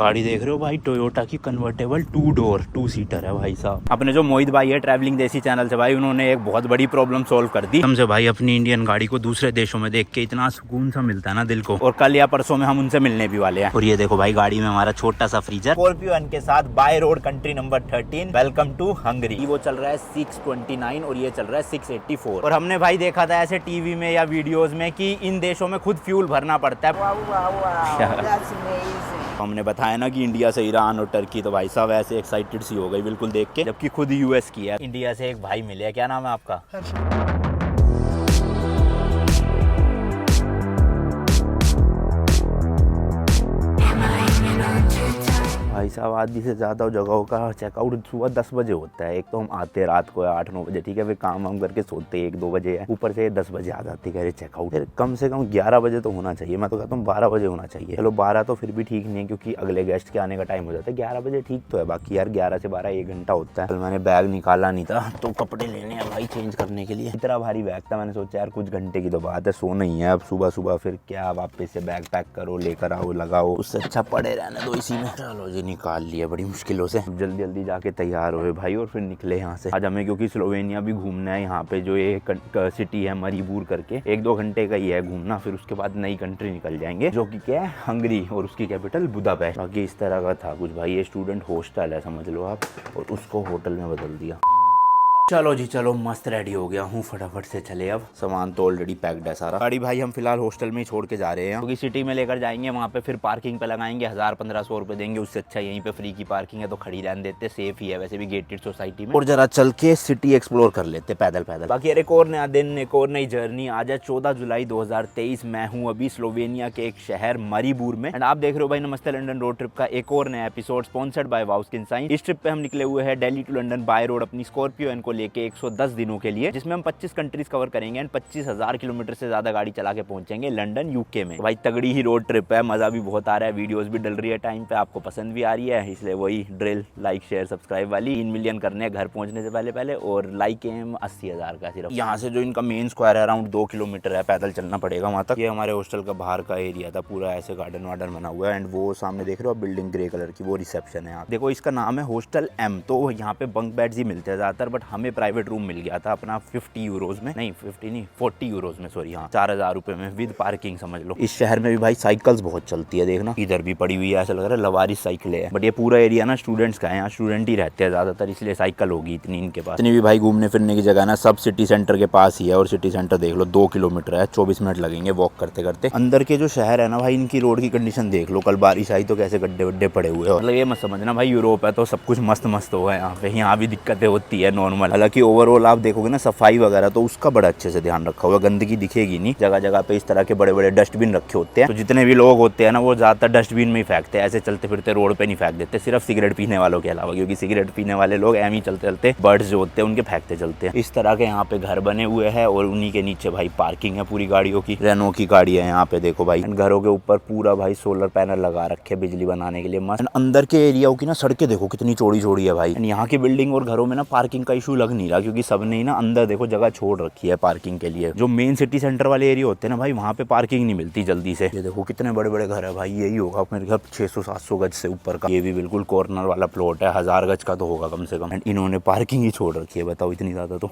गाड़ी देख रहे हो भाई, टोयोटा की कन्वर्टेबल 2 सीटर है भाई साहब। अपने जो मोहित भाई है ट्रैवलिंग देसी चैनल से भाई, उन्होंने एक बहुत बड़ी प्रॉब्लम सोल्व कर दी हमसे भाई। अपनी इंडियन गाड़ी को दूसरे देशों में देख के इतना सुकून सा मिलता है ना दिल को। और कल या परसों में हम उनसे मिलने भी वाले हैं। और ये देखो भाई, गाड़ी में हमारा छोटा सा फ्रीजर स्कॉर्पियो एन के साथ by road country number 13 welcome to Hungary. वो चल रहा है 629 और ये चल रहा है 684। और हमने भाई देखा था ऐसे टीवी में या वीडियोस में कि इन देशों में खुद फ्यूल भरना पड़ता है। हमने बताया ना कि इंडिया से ईरान और टर्की, तो भाई साहब ऐसे एक्साइटेड सी हो गई बिल्कुल देख के, जबकि खुद यूएस की है। इंडिया से एक भाई मिले, क्या नाम है आपका? भाई साहब आधी से ज़्यादा जगहों का चेकआउट सुबह 10 बजे होता है। एक तो हम आते रात को 8-9 बजे, ठीक है, फिर काम वाम करके सोते 1-2 बजे है, ऊपर से 10 बजे आ जाती है चेकआउट। फिर कम से कम 11 बजे तो होना चाहिए। मैं तो कहता हूँ 12 बजे होना चाहिए। चलो 12 तो फिर भी ठीक नहीं है, क्योंकि अगले गेस्ट के आने का टाइम हो जाता है। 11 बजे ठीक तो है, बाकी यार 11 से 12 1 घंटा होता है। कल मैंने बैग निकाला नहीं था, तो कपड़े लेने हैं भाई चेंज करने के लिए। इतना भारी बैग था, मैंने सोचा यार कुछ घंटे की तो बात है, सोना ही है अब सुबह सुबह, फिर क्या वापस से बैग पैक करो, लेकर आओ, लगाओ, उससे अच्छा पड़े रहने दो इसी में। चलो जी निकाल लिया बड़ी मुश्किलों से। जल्दी जल्दी जाके तैयार हुए भाई और फिर निकले यहाँ से। आज हमें क्योंकि स्लोवेनिया भी घूमना है। यहाँ पे जो ये सिटी है मरीबूर करके, 1-2 घंटे का ही है घूमना, फिर उसके बाद नई कंट्री निकल जाएंगे जो कि क्या है, हंगरी, और उसकी कैपिटल बुदापेस्ट। बाकी इस तरह का था कुछ भाई। ये स्टूडेंट हॉस्टल है समझ लो आप, और उसको होटल में बदल दिया। चलो जी चलो, मस्त रेडी हो गया हूँ, फटाफट से चले। अब सामान तो ऑलरेडी पैक्ड है सारा। गाड़ी भाई हम फिलहाल हॉस्टल में ही छोड़ के जा रहे हैं, क्योंकि सिटी में लेकर जाएंगे, वहाँ पे फिर पार्किंग पे लगाएंगे 1000-1500 रुपए देंगे। उससे अच्छा यहीं पे फ्री की पार्किंग है तो खड़ी रहने देते, सेफ ही है वैसे भी गेटेड सोसाइटी में। और जरा चल के सिटी एक्सप्लोर कर लेते पैदल पैदल। बाकी यार एक और नया दिन, एक और नई जर्नी। आज है 14 जुलाई 2023। मैं हूँ अभी स्लोवेनिया के एक शहर मरीबूर में, एंड आप देख रहे हो भाई नमस्ते लंदन रोड ट्रिप का एक और नया एपिसोड स्पॉन्सर्ड बाय वाउस्किन साइन। इस ट्रिप पे हम निकले हुए हैं Delhi to London by road अपनी स्कॉर्पियो एन को लेके 110 दिनों के लिए, जिसमें हम 25 कंट्रीज कवर करेंगे एंड 25,000 किलोमीटर से ज्यादा गाड़ी चला के पहुंचेंगे लंदन यूके में। भाई तगड़ी ही रोड ट्रिप है, मजा भी बहुत आ रहा है, वीडियोस भी डल रही है टाइम पे, आपको पसंद भी आ रही है, इसलिए वही ड्रिल लाइक शेयर सब्सक्राइब वाली। 3 मिलियन करने हैं घर पहुंचने से पहले और लाइक एम 80,000 का सिर्फ। यहाँ से जो इनका मेन स्क्वायर है अराउंड 2 किलोमीटर है, पैदल चलना पड़ेगा वहाँ तक। ये हमारे हॉस्टल का बाहर का एरिया था, पूरा ऐसे गार्डन वार्डन बना हुआ है, एंड वो सामने देख रहे हो बिल्डिंग ग्रे कलर की, वो रिसेप्शन है। आप देखो इसका नाम है हॉस्टल एम। तो यहाँ पे बंक बेड्स ही मिलते हैं ज्यादातर, बट हमें प्राइवेट रूम मिल गया था अपना 50 यूरोज में, नहीं 50 नहीं 40 यूरोज में, सॉरी हाँ 4000 रुपए में विद पार्किंग समझ लो। इस शहर में भी भाई साइकिल्स बहुत चलती है, देखना इधर भी पड़ी हुई है, ऐसा लग रहा है लवारिस साइकिल है। बट ये पूरा एरिया ना स्टूडेंट्स का है, यहाँ स्टूडेंट ही रहते हैं ज्यादातर, इसलिए साइकिल होगी इतनी इनके पास। इतनी भी भाई घूमने फिरने की जगह ना सब सिटी सेंटर के पास ही है, और सिटी सेंटर देख लो 2 किलोमीटर है, 24 मिनट लगेंगे वॉक करते करते। अंदर के जो शहर है ना भाई, इनकी रोड की कंडीशन देख लो, कल बारिश आई तो कैसे गड्ढे वड्ढे पड़े हुए हैं। मतलब ये मत समझना भाई यूरोप है तो सब कुछ मस्त मस्त होगा, यहाँ पे यहाँ भी दिक्कतें होती है नॉर्मल। हालांकि ओवरऑल आप देखोगे ना सफाई वगैरह तो उसका बड़ा अच्छे से ध्यान रखा हुआ, गंदगी दिखेगी नहीं। जगह जगह पे इस तरह के बड़े बड़े डस्टबिन रखे होते हैं, तो जितने भी लोग होते हैं ना वो ज्यादातर डस्टबिन में ही फेंकते हैं, ऐसे चलते फिरते रोड पे नहीं फेंक देते, सिर्फ सिगरेट पीने वालों के अलावा, क्योंकि सिगरेट पीने वाले लोग एम ही चलते चलते बर्ड्स जो होते हैं उनके फेंकते चलते हैं। इस तरह के यहाँ पे घर बने हुए हैं, और उन्हीं के नीचे भाई पार्किंग है पूरी गाड़ियों की। रेनो की गाड़ी है यहाँ पे देखो भाई, घरों के ऊपर पूरा भाई सोलर पैनल लगा रखे बिजली बनाने के लिए मस्त। अंदर के एरिया की ना सड़कें देखो कितनी चौड़ी चौड़ी है भाई। यहाँ की बिल्डिंग और घरों में ना पार्किंग का इशू लग नहीं रहा, क्योंकि सबने ही ना अंदर देखो जगह छोड़ रखी है पार्किंग के लिए। जो मेन सिटी सेंटर वाले एरिया होते हैं ना भाई, वहाँ पे पार्किंग नहीं मिलती जल्दी से। ये देखो कितने बड़े बड़े घर है भाई, यही होगा मेरे घर 600-700 गज से ऊपर का। ये भी बिल्कुल कॉर्नर वाला प्लॉट है, 1000 गज का तो होगा कम से कम, एंड इन्होंने पार्किंग ही छोड़ रखी है, बताओ इतनी ज्यादा तो।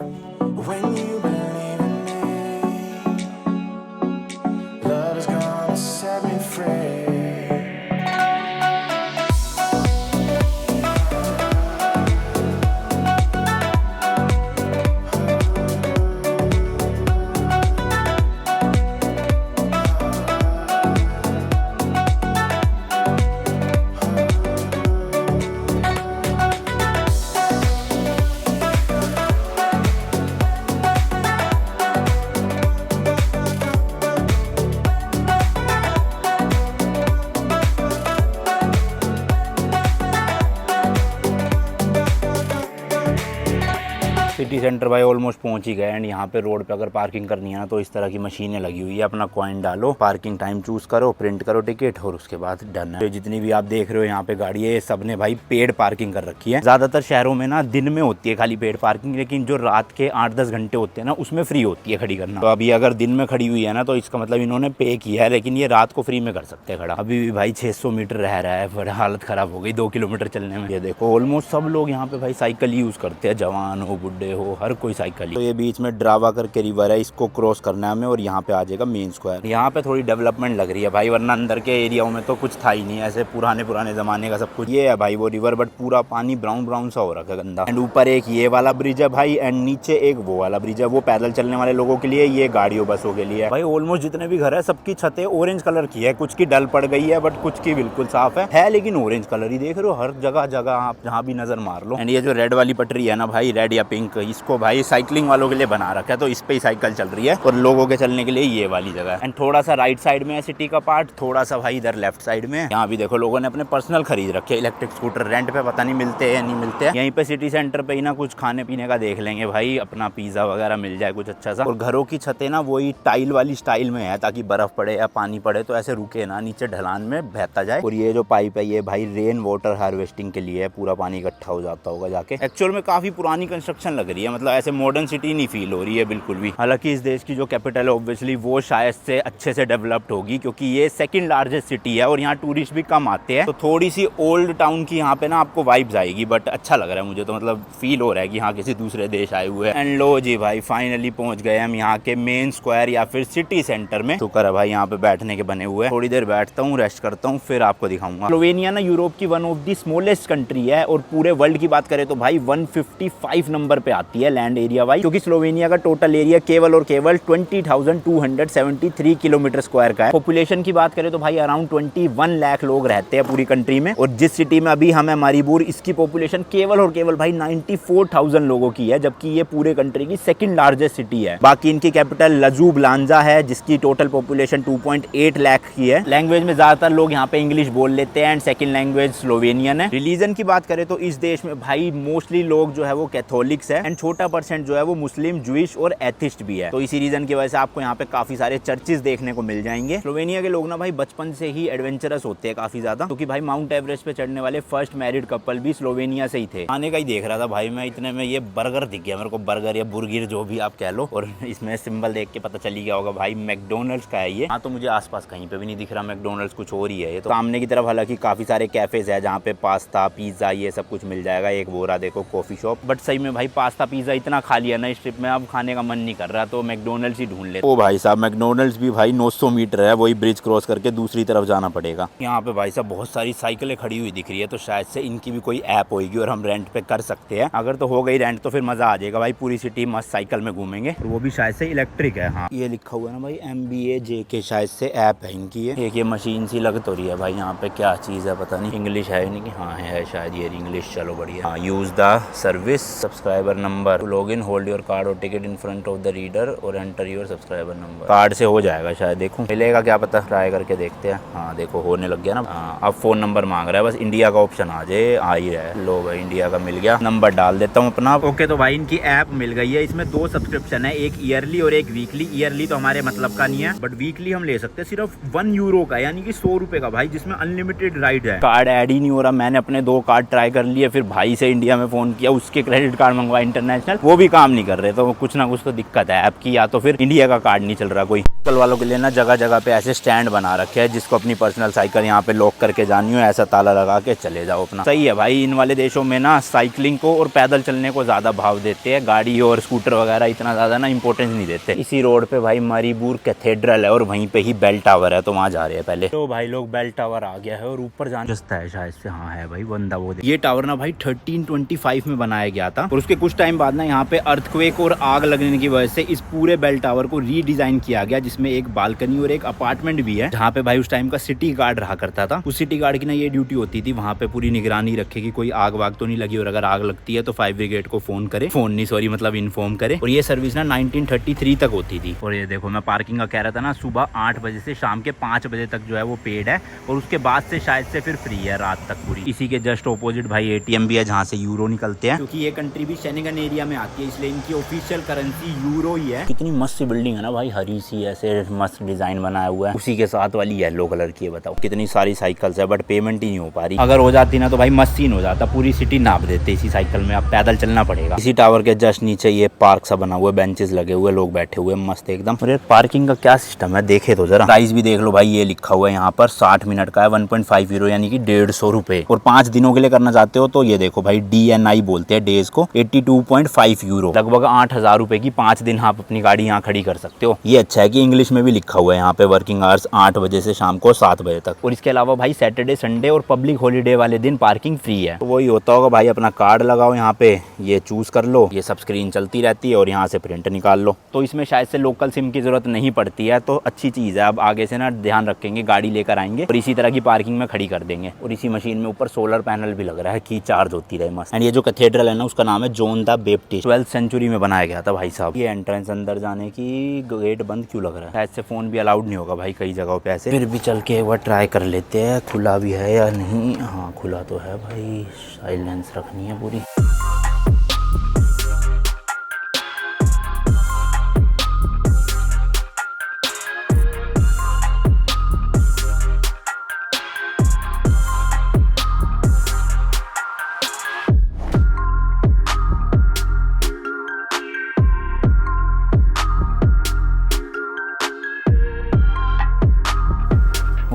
सिटी सेंटर भाई ऑलमोस्ट पहुंच ही गए। एंड यहाँ पे रोड पे अगर पार्किंग करनी है ना तो इस तरह की मशीनें लगी हुई है, अपना कॉइन डालो, पार्किंग टाइम चूज करो, प्रिंट करो टिकट और उसके बाद डन है। तो जितनी भी आप देख रहे हो यहाँ पे गाड़ी है, सब ने भाई पेड पार्किंग कर रखी है। ज्यादातर शहरों में ना दिन में होती है खाली पेड पार्किंग, लेकिन जो रात के 8-10 घंटे होते हैं ना उसमें फ्री होती है खड़ी करना। तो अभी अगर दिन में खड़ी हुई है ना तो इसका मतलब इन्होंने पे किया है, लेकिन ये रात को फ्री में कर सकते हैं खड़ा। अभी भी भाई 600 मीटर रह रहा है, बड़ा हालत खराब हो गई 2 किलोमीटर चलने में। ये देखो ऑलमोस्ट सब लोग यहाँ पे भाई साइकिल यूज करते हैं, जवान हो बुढ़े हो हर कोई साइकिल। तो ये बीच में ड्रावा करके रिवर है, इसको क्रॉस करना है हमें और यहाँ पे आ जाएगा मेन स्क्वायर। यहाँ पे थोड़ी डेवलपमेंट लग रही है भाई, वरना अंदर के एरियाओं में तो कुछ था ही नहीं, ऐसे पुराने जमाने का सब कुछ। ये है भाई वो रिवर, बट पूरा पानी ब्राउन सा हो रखा है गंदा। एंड ऊपर एक ये वाला ब्रिज है भाई, एंड नीचे एक वो वाला ब्रिज है, वो पैदल चलने वाले लोगों के लिए, ये गाड़ियों बसों के लिए भाई। ऑलमोस्ट जितने भी घर है सबकी छतें ऑरेंज कलर की है, कुछ की डल पड़ गई है बट कुछ की बिल्कुल साफ है लेकिन ऑरेंज कलर ही देख रहे हो हर जगह आप जहाँ भी नजर मार लो। एंड ये जो रेड वाली पटरी है ना भाई, रेड या पिंक, इसको भाई साइकिलिंग वालों के लिए बना रखा है, तो इस पे ही साइकिल चल रही है और लोगों के चलने के लिए ये वाली जगह है। एंड थोड़ा सा राइट साइड में है सिटी का पार्ट, थोड़ा सा भाई इधर लेफ्ट साइड में। यहाँ भी देखो लोगों ने अपने पर्सनल खरीद रखे इलेक्ट्रिक स्कूटर, रेंट पे पता नहीं मिलते हैं या नहीं मिलते हैं। यहीं पे सिटी सेंटर पे ही ना कुछ खाने पीने का देख लेंगे भाई, अपना पिज्जा वगैरह मिल जाए कुछ अच्छा सा। और घरों की छतें ना वही टाइल वाली स्टाइल में है, ताकि बर्फ पड़े या पानी पड़े तो ऐसे रुके ना, नीचे ढलान में बहता जाए। और ये जो पाइप है ये भाई रेन वाटर हार्वेस्टिंग के लिए है, पूरा पानी इकट्ठा हो जाता होगा जाके। एक्चुअल में काफी पुरानी कंस्ट्रक्शन लग रही है, मतलब ऐसे मॉडर्न सिटी नहीं फील हो रही है बिल्कुल भी। हालांकि इस देश की जो कैपिटल है ऑब्वियसली वो शायद से अच्छे से डेवलप्ड होगी, क्योंकि ये सेकंड लार्जेस्ट सिटी है और यहाँ टूरिस्ट भी कम आते हैं, तो थोड़ी सी ओल्ड टाउन की यहाँ पे ना आपको वाइब्स आएगी। बट अच्छा लग रहा है मुझे तो, मतलब फील हो रहा है कि हाँ किसी दूसरे देश आए हुए हैं। एंड लो जी भाई फाइनली पहुंच गए हम यहाँ के मेन स्क्वायर या फिर सिटी सेंटर में। शुक्र है भाई यहाँ पे बैठने के बने हुए हैं, थोड़ी देर बैठता हूँ, रेस्ट करता हूँ, फिर आपको दिखाऊंगा। स्लोवेनिया ना यूरोप की one of the smallest country है और पूरे वर्ल्ड की बात करें तो भाई 155 नंबर पे आती है लैंड एरिया वाइज, क्योंकि स्लोवेनिया का टोटल एरिया केवल और केवल 20,273 किलोमीटर स्क्वायर का है। पॉपुलेशन की बात करें तो भाई अराउंड 21 लाख लोग रहते हैं पूरी कंट्री में। और जिस सिटी में अभी हम है मारीबूर, इसकी पॉपुलेशन केवल और केवल भाई 94,000 लोगों की है, जबकि ये पूरे कंट्री की सेकंड लार्जेस्ट सिटी है। बाकी इनकी कैपिटल लजूब्लांजा है, जिसकी टोटल पॉपुलेशन 2.8 लाख की है। लैंग्वेज में ज्यादातर लोग यहाँ पे इंग्लिश बोल लेते हैं एंड सेकंड लैंग्वेज स्लोवेनियन है। रिलीजन की बात करें तो इस देश में भाई मोस्टली लोग जो है वो कैथोलिक्स है एंड छोटा परसेंट जो है वो मुस्लिम, ज्यूइश और एथिस्ट भी है। तो इसी रीजन की वजह से आपको यहाँ पे काफी सारे चर्चेस देखने को मिल जाएंगे। स्लोवेनिया के लोग ना भाई बचपन से ही एडवेंचरस होते हैं काफी ज्यादा, क्योंकि भाई माउंट एवरेस्ट पे चढ़ने वाले फर्स्ट मैरिड कपल भी स्लोवेनिया से ही थे। आने का ही देख रहा था भाई मैं, इतने में ये बर्गर दिख गया मेरे को, बर्गर या बुर्गिर जो भी आप कह लो, और इसमें सिंबल देख के पता चली गया होगा भाई मैकडोनल्ड्स का है ये। हाँ तो मुझे आसपास कहीं पे भी नहीं दिख रहा मैकडोनल्ड्स, कुछ और ही है ये तो। सामने की तरफ हालांकि काफी सारे कैफेज है जहाँ पे पास्ता पिज्जा ये सब कुछ मिल जाएगा। एक वो रहा देखो कॉफी शॉप, बट सही में भाई पास्ता पिज्जा इतना खा लिया ना इस ट्रिप में, अब खाने का मन नहीं कर रहा, तो मैकडोनल्ड्स ही ढूंढ ले। ओ भाई साहब मैकडोनल्ड्स भी भाई 900 मीटर है, वही ब्रिज क्रॉस करके दूसरी तरफ जाना पड़ेगा। यहाँ पे भाई साहब बहुत सारी साइकिलें खड़ी हुई दिख रही है, तो शायद से इनकी भी कोई ऐप होगी और हम रेंट पे कर सकते हैं। अगर तो हो गई रेंट तो फिर मजा आ जाएगा भाई, पूरी सिटी मस्त साइकिल में घूमेंगे, और वो भी शायद से इलेक्ट्रिक है। हाँ ये लिखा हुआ है ना भाई MBAJK, शायद से ऐप है इनकी है। एक ये मशीन सी लग तो रही है भाई, यहाँ पे क्या चीज है पता नहीं, इंग्लिश है नहीं कि हाँ है शायद ये इंग्लिश, चलो बढ़िया। हाँ use the service subscriber number, log in, hold your card और ticket in front of the reader और enter your subscriber number. Card से हो जाएगा शायद, देखो मिलेगा क्या पता, ट्राई करके देखते हैं। हाँ देखो होने लग गया ना। हाँ अब फोन नंबर मांग रहा है, बस इंडिया का ऑप्शन आ जाए, आ ही रहा है। लो भाई इंडिया का मिल गया, नंबर डाल देता हूँ अपना। ओके तो भाई इनकी ऐप मिल गई है, इसमें 2 सब्सक्रिप्शन है, एक ईयरली और एक वीकली। ईयरली तो हमारे मतलब का नहीं है, बट वीकली हम ले सकते हैं सिर्फ 1 यूरो का, यानी कि 100 रुपए का भाई, जिसमें अनलिमिटेड राइड है। कार्ड ऐड ही नहीं हो रहा, मैंने अपने 2 कार्ड ट्राई कर लिए, फिर भाई से इंडिया में फोन किया, उसके क्रेडिट कार्ड मंगवाए इंटरनेशनल, वो भी काम नहीं कर रहे, तो कुछ ना कुछ तो दिक्कत है ऐप की, या तो फिर इंडिया का कार्ड नहीं चल रहा कोई। साइकिल वालों के लिए ना जगह जगह पे ऐसे स्टैंड बना रखे हैं, जिसको अपनी पर्सनल साइकिल यहाँ पे लॉक करके जानी हो, ऐसा ताला लगा के चले जाओ अपना। सही है भाई, इन वाले देशों में ना साइकिलिंग को और पैदल चलने को ज्यादा भाव देते हैं, गाड़ी और स्कूटर वगैरह इतना ज्यादा ना इंपॉर्टेंस नहीं देते। इसी रोड पे भाई मारीबूर कैथेड्रल है और वहीं पे ही बेल टावर है, तो वहाँ जा रहे हैं पहले। तो भाई लोग बेल टावर आ गया है और ऊपर जाना रास्ता है शायद से। हाँ है भाई बंदा वो। ये टावर ना भाई 1325 में बनाया गया था, और उसके कुछ टाइम बाद ना यहाँ पे अर्थक्वेक और आग लगने की वजह से इस पूरे बेल टावर को रीडिजाइन किया गया, जिसमें एक बालकनी और एक अपार्टमेंट भी है, जहाँ पे भाई उस टाइम का सिटी गार्ड रहा करता था। उस सिटी गार्ड की ना ये ड्यूटी होती थी वहाँ पे पूरी निगरानी रखे कि कोई आग वाग तो नहीं लगी, और अगर आग लगती है तो फायर ब्रिगेड को इन्फॉर्म करे। और ये सर्विस ना 1933 तक होती थी। और ये देखो मैं पार्किंग का कह रहा था ना, सुबह 8 बजे से शाम के 5 बजे तक जो है वो पेड है, और उसके बाद से शायद से फिर फ्री है रात तक पूरी। इसी के जस्ट ऑपोजिट भाई ATM भी है, जहाँ से यूरो निकलते हैं, क्योंकि ये कंट्री भी शेंगेन शेंगन एरिया में आती है, इसलिए इनकी ऑफिशियल करेंसी यूरो ही है। कितनी मस्त बिल्डिंग है ना भाई, हरी सी ऐसे मस्त डिजाइन बनाया हुआ है, उसी के साथ वाली येलो कलर की है। बताओ कितनी सारी साइकिल्स है, बट पेमेंट ही नहीं हो पा रही। अगर हो जाती ना तो भाई मस्त सीन हो जाता, पूरी सिटी नाप देते इसी साइकिल में। अब पैदल चलना पड़ेगा। इसी टावर के जस्ट नीचे ये पार्क सा बना हुआ है, बेंचेस लगे हुए, लोग बैठे हुए मस्त एकदम। और पार्किंग का क्या सिस्टम है देखे तो जरा। प्राइस भी देख लो भाई, ये लिखा हुआ है यहाँ पर 60 मिनट का है 1.5 यूरो यानी कि 150 रुपए। और 5 दिनों के लिए करना चाहते हो तो ये देखो भाई DNI बोलते हैं डेज को, 82.5 यूरो, लगभग 8,000 रुपए की 5 दिन आप अपनी गाड़ी यहाँ खड़ी कर सकते हो। ये अच्छा है कि इंग्लिश में भी लिखा हुआ है यहाँ पे वर्किंग आवर्स 8 बजे से शाम को 7 बजे तक। और इसके अलावा भाई सैटरडे संडे और पब्लिक हॉलीडे वाले दिन पार्किंग फ्री है। तो वही होता होगा भाई, अपना कार्ड लगाओ यहाँ पे, ये चूज कर लो, ये सब स्क्रीन चलती रहती है और यहाँ से प्रिंट निकाल लो। तो इसमें शायद से लोकल सिम की जरूरत नहीं पड़ती है, तो अच्छी चीज़ है। अब आगे से ना ध्यान रखेंगे, गाड़ी लेकर आएंगे और इसी तरह की पार्किंग में खड़ी कर देंगे। और इसी मशीन में ऊपर सोलर पैनल भी लग रहा है कि चार्ज होती रहे मस्त। एंड ये जो कैथेड्रल है ना, उसका नाम है John the Baptist, 12th century में बनाया गया था भाई साहब। ये एंट्रेंस अंदर जाने की, गेट बंद क्यों लग रहा है? शायद से फोन भी अलाउड नहीं होगा भाई कई जगहों पे ऐसे। फिर भी चल के एक बार ट्राई कर लेते हैं, खुला भी है या नहीं। हाँ खुला तो है भाई, साइलेंस रखनी है पूरी।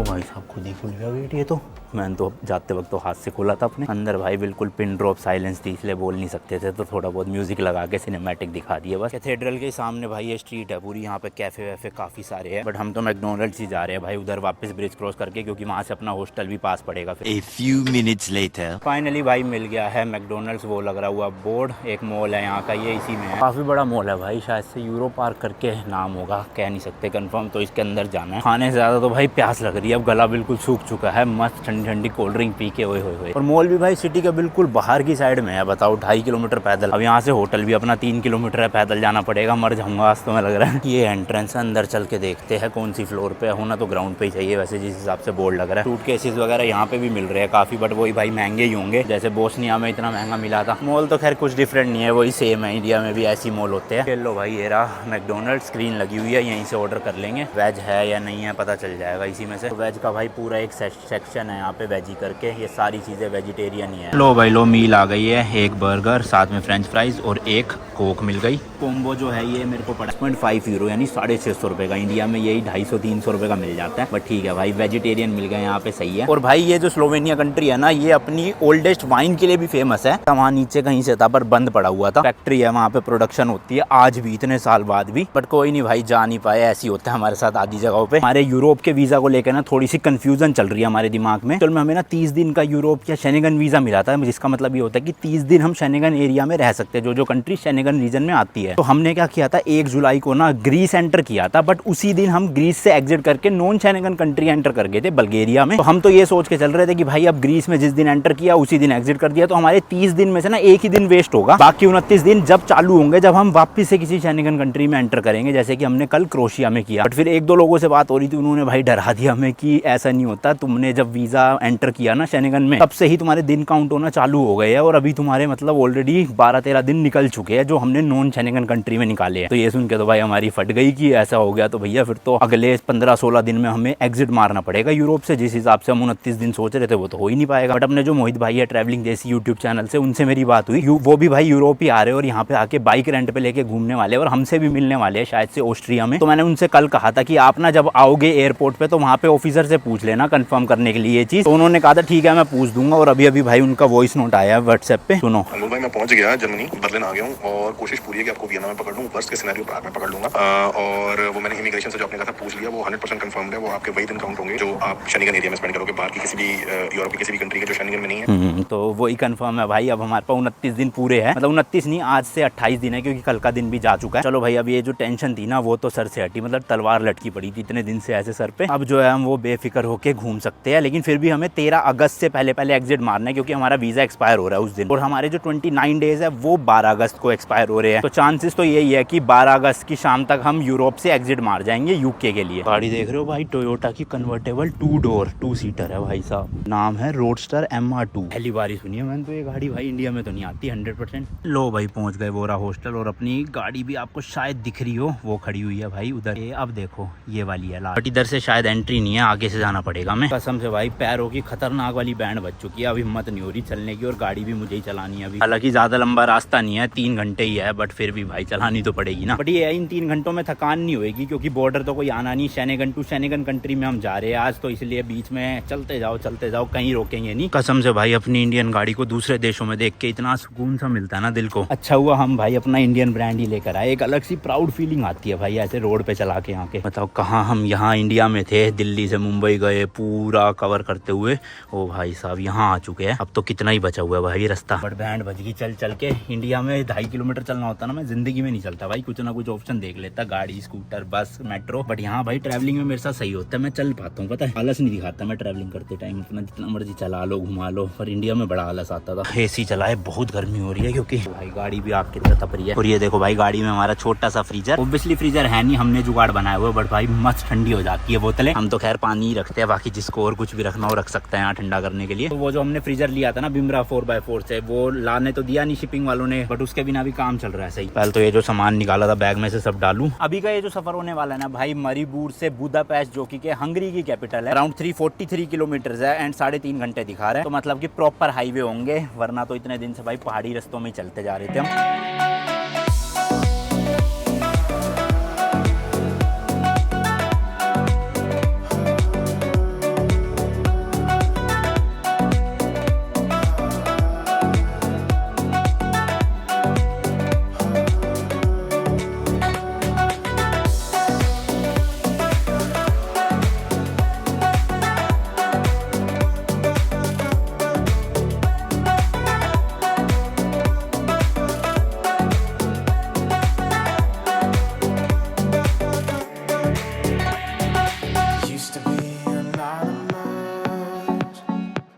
भाई साहब खुद ही खुल गया गेट। ये तो मैंने तो जाते वक्त तो हाथ से खोला था अपने। अंदर भाई बिल्कुल पिन ड्रॉप साइलेंस थी, इसलिए बोल नहीं सकते थे, तो थोड़ा बहुत म्यूजिक लगा के सिनेमैटिक दिखा दिए बस। कैथेड्रल के सामने भाई ये स्ट्रीट है पूरी, यहाँ पे कैफे वैफे काफी सारे हैं, बट हम तो मैकडोनल्ड्स ही जा रहे हैं भाई उधर वापस ब्रिज क्रॉस करके, क्योंकि वहाँ से अपना हॉस्टल भी पास पड़ेगा। फिर A few minutes later finally भाई मिल गया है मैकडोनल्ड्स, वो लग रहा हुआ बोर्ड। एक मॉल है यहाँ का, ये इसी में है, काफी बड़ा मॉल है भाई, शायद से यूरो पार्क करके नाम होगा, कह नहीं सकते कंफर्म। तो इसके अंदर जाना है। खाने से ज्यादा तो भाई प्यास लग रही है, अब गला बिल्कुल सूख चुका है। मस्त ठंडी ठंडी कोल्ड ड्रिंक पी के ओए। और मॉल भी भाई सिटी के बिल्कुल बाहर की साइड में है। बताओ 2.5 किलोमीटर पैदल। अब यहाँ से होटल भी अपना 3 किलोमीटर है, पैदल जाना पड़ेगा। मर जाऊंगा आज तो मैं, लग रहा है। ये एंट्रेंस है, अंदर चल के देखते हैं कौन सी फ्लोर पे। होना तो ग्राउंड पे ही चाहिए वैसे, जिस हिसाब से बोर्ड लग रहा है। सूटकेसेस वगैरह यहाँ पे भी मिल रहे हैं काफी, बट वही भाई महंगे ही होंगे, जैसे बोस्निया में इतना महंगा मिला था। मॉल तो खैर कुछ डिफरेंट नहीं है, वही सेम है, इंडिया में भी ऐसी मॉल होते हैं। लो भाई ये रहा मैकडोनल्ड्स, स्क्रीन लगी हुई है, यहीं से ऑर्डर कर लेंगे। वेज है या नहीं है पता चल जाएगा इसी में से। तो वेज का भाई पूरा एक सेक्शन है यहाँ पे वेजी करके, ये सारी चीजें वेजिटेरियन ही है। लो भाई लो, मील आ गई है, एक बर्गर साथ में फ्रेंच फ्राइज और एक कोक मिल गई। कोम्बो जो है ये मेरे को पड़ा 6.5 यूरो यानी 650 रुपए का। इंडिया में यही 250-300 रुपए का मिल जाता है, बट ठीक है भाई वेजिटेरियन मिल गया यहाँ पे, सही है। और भाई ये जो स्लोवेनिया कंट्री है ना, ये अपनी ओल्डेस्ट वाइन के लिए भी फेमस है। वहाँ नीचे कहीं से था पर बंद पड़ा हुआ था, फैक्ट्री है वहाँ पे, प्रोडक्शन होती है आज भी, इतने साल बाद भी। बट कोई नहीं भाई, जा नहीं पाए, ऐसी होता है हमारे साथ आधी जगहों पे। हमारे यूरोप के वीजा को लेकर ना थोड़ी सी कंफ्यूजन चल रही है हमारे दिमाग में। चल हमें ना 30 दिन का यूरोप या शेंगन वीजा मिला था, जिसका मतलब ये होता है कि 30 दिन हम शेंगन एरिया में रह सकते हैं, जो कंट्री शेंगन रीजन में आती है। तो हमने क्या किया था, 1 जुलाई को ना ग्रीस एंटर किया था, बट उसी दिन हम ग्रीस से एग्जिट करके नॉन शेंगन कंट्री एंटर कर गए थे, बल्गेरिया में। तो हम तो ये सोच के चल रहे थे कि भाई अब ग्रीस में जिस दिन एंटर किया उसी दिन एग्जिट कर दिया, तो हमारे 30 दिन में से ना एक ही दिन वेस्ट होगा। बाकी 29 दिन जब चालू होंगे, जब हम वापस से किसी शेंगन कंट्री में एंटर करेंगे, जैसे कि हमने कल क्रोशिया में किया। बट फिर 1-2 लोगों से बात हो रही थी, उन्होंने भाई डरा दिया हमें कि ऐसा नहीं होता, तुमने जब वीजा एंटर किया ना शेंगन में, तब से ही तुम्हारे दिन काउंट होना चालू हो गए हैं, और अभी तुम्हारे मतलब ऑलरेडी 12-13 दिन निकल चुके हैं जो हमने नॉन शेंगन कंट्री में निकाले हैं। तो ये सुन के तो भाई हमारी फट गई कि ऐसा हो गया, तो भैया फिर तो अगले 15-16 दिन में हमें एग्जिट मारना पड़ेगा यूरोप से। जिस हिसाब से हम 29 दिन सोच रहे थे वो तो हो ही नहीं पाएगा। बट अपने जो मोहित भाई है ट्रैवलिंग देसी यूट्यूब चैनल से, उनसे मेरी बात हुई, वो भी भाई यूरोप ही आ रहे हैं और यहाँ पे आके बाइक रेंट पे लेके घूमने वाले, और हमसे भी मिलने वाले हैं शायद से ऑस्ट्रिया में। तो मैंने उनसे कल कहा था कि आप ना जब आओगे एयरपोर्ट पे तो वहाँ पे ऑफिसर से पूछ लेना कंफर्म करने के लिए ये चीज। तो उन्होंने कहा था ठीक है मैं पूछ दूंगा, और अभी भाई उनका वॉइस नोट आया है व्हाट्सएप पे, सुनो। अनुल भाई मैं पहुंच गया जर्मनी, बर्लिन आ गया हूँ, और कोशिश पूरी है कि आपको वियना में पकड़ लूँ, वर्स्ट के सिनेरियो प्राग में पकड़ लूंगा। और वो मैंने इमिग्रेशन से जो आपने कहा था पूछ लिया, वो 100% कंफर्म्ड है। वो आपके वही दिन काउंट होंगे जो आप शेंगन एरिया में स्पेंड करोगे, बाहर की किसी भी यूरोप की किसी भी कंट्री के जो शेंगन में नहीं है। तो वही कंफर्म है भाई। अब हमारे पास 29 दिन पूरे हैं, मतलब 29 नहीं, आज से 28 दिन है, क्योंकि कल का दिन भी जा चुका है। चलो भाई अब ये जो टेंशन थी ना वो तो सर से हटी, मतलब तलवार लटकी पड़ी थी इतने दिन से ऐसे सर पे। अब जो है हम वो बेफिक्र होके घूम सकते हैं। लेकिन फिर भी हमें 13 अगस्त से पहले पहले एग्जिट मारना है, क्योंकि हमारा वीज़ा एक्सपायर हो रहा है उस दिन, और हमारे जो 29 डेज है वो 12 अगस्त को एक्सपायर हो रहे हैं। तो चांसेस तो यही है कि 12 अगस्त की शाम तक हम यूरोप से एग्जिट मार जाएंगे यूके के लिए। गाड़ी देख रहे हो भाई, टोयोटा की कन्वर्टेबल 2 डोर 2 सीटर है भाई साहब, नाम है रोडस्टर MR2। पहली बार ही सुनी है मैंने तो ये गाड़ी भाई, इंडिया में तो नहीं आती 100%। लो भाई पहुंच गए वोरा हॉस्टल, और अपनी गाड़ी भी आपको शायद दिख रही हो, वो खड़ी हुई है भाई उधर। ये अब देखो ये वाली है लास्ट, बट इधर से शायद एंट्री नहीं है, आगे से जाना पड़ेगा। मैं कसम से भाई पैरों की खतरनाक वाली बैंड बज चुकी है, अब हिम्मत नहीं हो रही चलने की, और गाड़ी भी मुझे ही चलानी है अभी। हालांकि ज्यादा लंबा रास्ता नहीं है, 3 घंटे ही है, बट फिर भी भाई चलानी तो पड़ेगी ना। बट ये इन 3 घंटों में थकान नहीं होगी, क्योंकि बॉर्डर तो कोई आना नहीं, शेनेगन टू शेनेगन कंट्री में हम जा रहे हैं आज, तो इसलिए बीच में चलते जाओ कहीं रोकेंगे नहीं। कसम से भाई अपनी इंडियन गाड़ी को दूसरे देशों में देख के इतना सुकून सा मिलता है ना दिल को। अच्छा हुआ हम भाई अपना इंडियन ब्रांड ही लेकर आए, एक अलग सी प्राउड फीलिंग आती है भाई ऐसे रोड पे चला के आके। बताओ कहाँ हम यहाँ इंडिया में थे, दिल्ली से मुंबई गए पूरा कवर करते हुए, ओ भाई साहब यहाँ आ चुके हैं। अब तो कितना ही बचा हुआ है भाई रास्ता, बट बैंड बज गई चल चल के। इंडिया में 2.5 किलोमीटर चलना होता ना, मैं जिंदगी में नहीं चलता भाई, कुछ ना कुछ ऑप्शन देख लेता, गाड़ी स्कूटर बस मेट्रो। बट यहाँ भाई ट्रैवलिंग में मेरे साथ सही होता है, मैं चल पाता हूँ, पता है आलस नहीं दिखाता मैं ट्रैवलिंग करते टाइम, अपना जितना मर्जी चला लो घुमा लो। पर इंडिया में बड़ा आलस आता था। AC चलाए, बहुत गर्मी हो रही है क्योंकि भाई गाड़ी भी आग की तरह तप रही है। और ये देखो भाई गाड़ी में हमारा छोटा सा फ्रीजर, ऑब्वियसली फ्रीजर है नहीं, हमने जुगाड़ बनाया हुआ, बट भाई मस्त ठंडी हो जाती है बोतलें। हम तो खैर पानी ही रखते हैं, बाकी जिसको और कुछ भी रखना हो रख सकते हैं यहाँ ठंडा करने के लिए। तो वो जो हमने फ्रीजर लिया था ना बिमरा 4x4 से, वो लाने तो दिया नहीं शिपिंग वालों ने, बट उसके बिना भी काम चल रहा है सही। पहले तो ये जो सामान निकाला था बैग में से सब डालूं। अभी का ये जो सफर होने वाला है ना भाई, मरीबूर से बुदापेस्ट, जो कि हंगरी की कैपिटल है, अराउंड 343 किलोमीटर है एंड 3.5 घंटे दिखा रहा है। तो मतलब कि प्रॉपर हाईवे होंगे, वरना तो इतने दिन से भाई पहाड़ी रास्तों में चलते जा रहे थे हम।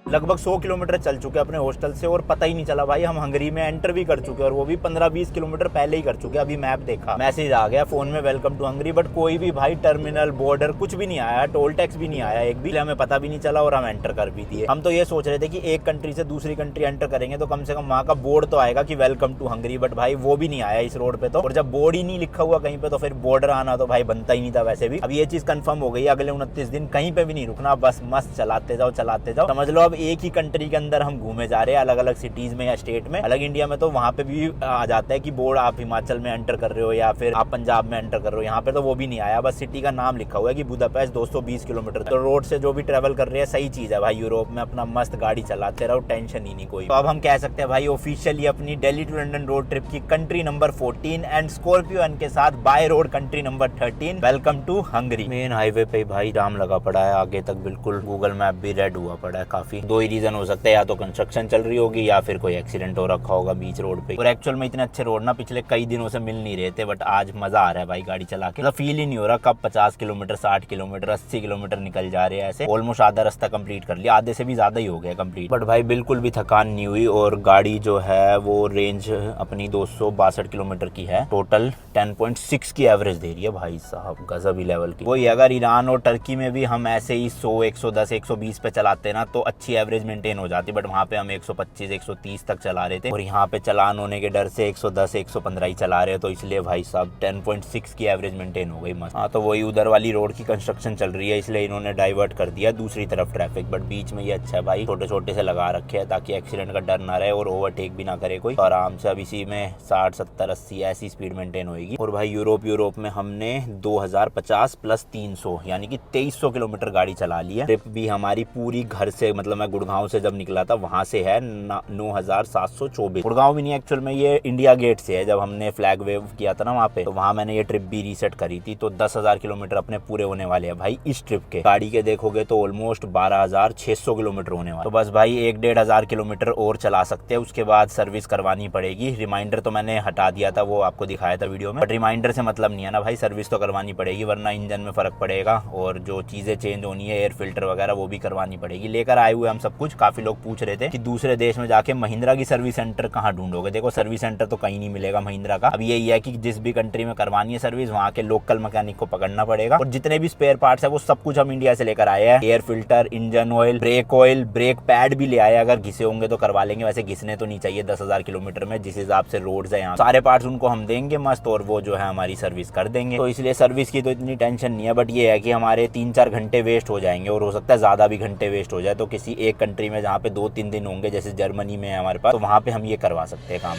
लगभग 100 किलोमीटर चल चुके अपने हॉस्टल से, और पता ही नहीं चला भाई हम हंगरी में एंटर भी कर चुके, और वो भी 15-20 किलोमीटर पहले ही कर चुके। अभी मैप देखा, मैसेज आ गया फोन में वेलकम टू हंगरी, बट कोई भी भाई टर्मिनल बॉर्डर कुछ भी नहीं आया, टोल टैक्स भी नहीं आया एक भी, हमें पता भी नहीं चला और हम एंटर कर भी दिए। हम तो ये सोच रहे थे कि एक कंट्री से दूसरी कंट्री एंटर करेंगे तो कम से कम वहाँ का बोर्ड तो आएगा कि वेलकम टू हंगरी, बट भाई वो भी नहीं आया इस रोड पे तो। और जब बोर्ड ही नहीं लिखा हुआ कहीं पे, तो फिर बॉर्डर आना तो भाई बनता ही नहीं था वैसे भी। अब ये चीज कंफर्म हो गई, अगले 29 दिन कहीं पे भी नहीं रुकना, बस मस्त चलाते जाओ। समझ लो अब एक ही कंट्री के अंदर हम घूमे जा रहे हैं, अलग अलग सिटीज में या स्टेट में। अलग इंडिया में तो वहाँ पे भी आ जाता है कि बोर्ड आप हिमाचल में एंटर कर रहे हो या फिर आप पंजाब में एंटर कर रहे हो, यहाँ पे तो वो भी नहीं आया, बस सिटी का नाम लिखा हुआ है कि बुदापेस्ट 220 किलोमीटर। तो रोड से जो भी ट्रेवल कर रहे हैं सही चीज है भाई, यूरोप में अपना मस्त गाड़ी चलाते रहो, टेंशन ही नहीं कोई। तो अब हम कह सकते हैं भाई ऑफिशियली अपनी Delhi to London road trip की country number 14 and Scorpio N के साथ by road country number 13, welcome to Hungary. Main highway पे भाई जाम लगा पड़ा है आगे तक, बिल्कुल गूगल मैप भी रेड हुआ पड़ा है काफी। 2 ही रीजन हो सकते हैं, या तो कंस्ट्रक्शन चल रही होगी या फिर कोई एक्सीडेंट हो रखा होगा बीच रोड पे। और एक्चुअल में इतने अच्छे रोड ना पिछले कई दिनों से मिल नहीं रहे थे, बट आज मजा आ रहा है भाई गाड़ी चला के। मतलब फील ही नहीं हो रहा कब 50 किलोमीटर 60 किलोमीटर 80 किलोमीटर निकल जा रहे हैं ऐसे। ऑलमोस्ट आधा रास्ता कंप्लीट कर लिया, आधे से भी ज्यादा ही हो गया कंप्लीट, बट भाई बिल्कुल भी थकान नहीं हुई। और गाड़ी जो है वो रेंज अपनी 262 किलोमीटर की है, टोटल 10.6 की एवरेज दे रही है भाई साहब, गजब ही लेवल की। वही अगर ईरान और टर्की में भी हम ऐसे ही 100 110 120 पे चलाते ना तो अच्छी एवरेज मेंटेन हो जाती, बट वहाँ पे हम 125 130 तक चला रहे थे, और यहाँ पे चलान होने के डर से 110 115 ही चला रहे, तो इसलिए भाई साहब 10.6 की एवरेज मेंटेन हो गई मस्त। हाँ तो वही उधर वाली रोड की कंस्ट्रक्शन चल रही है, इसलिए इन्होंने डाइवर्ट कर दिया दूसरी तरफ ट्रैफिक, बट बीच में ये अच्छा है भाई, छोटे छोटे से लगा रखे हैं ताकि एक्सीडेंट का डर ना रहे और ओवरटेक भी ना करे कोई। तो आराम से अब इसी में 60 70 80 ऐसी स्पीड मेंटेन होगी। और भाई यूरोप में हमने 2050 प्लस 300 यानी कि 2300 किलोमीटर गाड़ी चला ली है। ट्रिप भी हमारी पूरी घर से, मतलब मैं गुड़गांव से जब निकला था वहां से है 9724। गुड़गांव भी नहीं, एक्चुअल में ये इंडिया गेट से है। जब हमने फ्लैग वेव किया था ना वहाँ पे, तो वहाँ मैंने ये ट्रिप भी रीसेट करी थी। तो 10,000 किलोमीटर अपने पूरे होने वाले हैं भाई इस ट्रिप के। गाड़ी के देखोगे तो ऑलमोस्ट 12,600 किलोमीटर होने वाले। तो बस भाई 1-1,500 किलोमीटर और चला सकते हैं, उसके बाद सर्विस करवानी पड़ेगी। रिमाइंडर तो मैंने हटा दिया था, वो आपको दिखाया था वीडियो में, बट रिमाइंडर से मतलब नहीं है ना भाई, सर्विस तो करवानी पड़ेगी, वरना इंजन में फर्क पड़ेगा। और जो चीजें चेंज होनी है, एयर फिल्टर वगैरह, वो भी करवानी पड़ेगी। लेकर आए हुए हम सब कुछ। काफी लोग पूछ रहे थे कि दूसरे देश में जाके महिंद्रा की सर्विस सेंटर कहाँ ढूंढोगे। देखो सर्विस सेंटर तो कहीं नहीं मिलेगा महिंद्रा का। अब यही है कि जिस भी कंट्री में करवानी है सर्विस, वहाँ के लोकल मैकेनिक को पकड़ना पड़ेगा। और जितने भी स्पेयर पार्ट्स है वो सब कुछ हम इंडिया से लेकर आए हैं। Air filter, engine oil, brake pad भी ले आए। अगर घिसे होंगे तो करवा लेंगे, वैसे घिसने तो नहीं चाहिए 10,000 किलोमीटर में, जिस हिसाब से रोड्स है यहाँ। सारे पार्ट्स उनको हम देंगे मस्त, और वो जो है हमारी सर्विस कर देंगे। तो इसलिए सर्विस की तो इतनी टेंशन नहीं है। बट ये है कि हमारे 3-4 घंटे वेस्ट हो जाएंगे, और हो सकता है ज्यादा भी घंटे वेस्ट हो जाए। तो किसी एक कंट्री में जहाँ पे 2-3 दिन होंगे, जैसे जर्मनी में है हमारे पास, तो वहाँ पे हम ये करवा सकते हैं काम।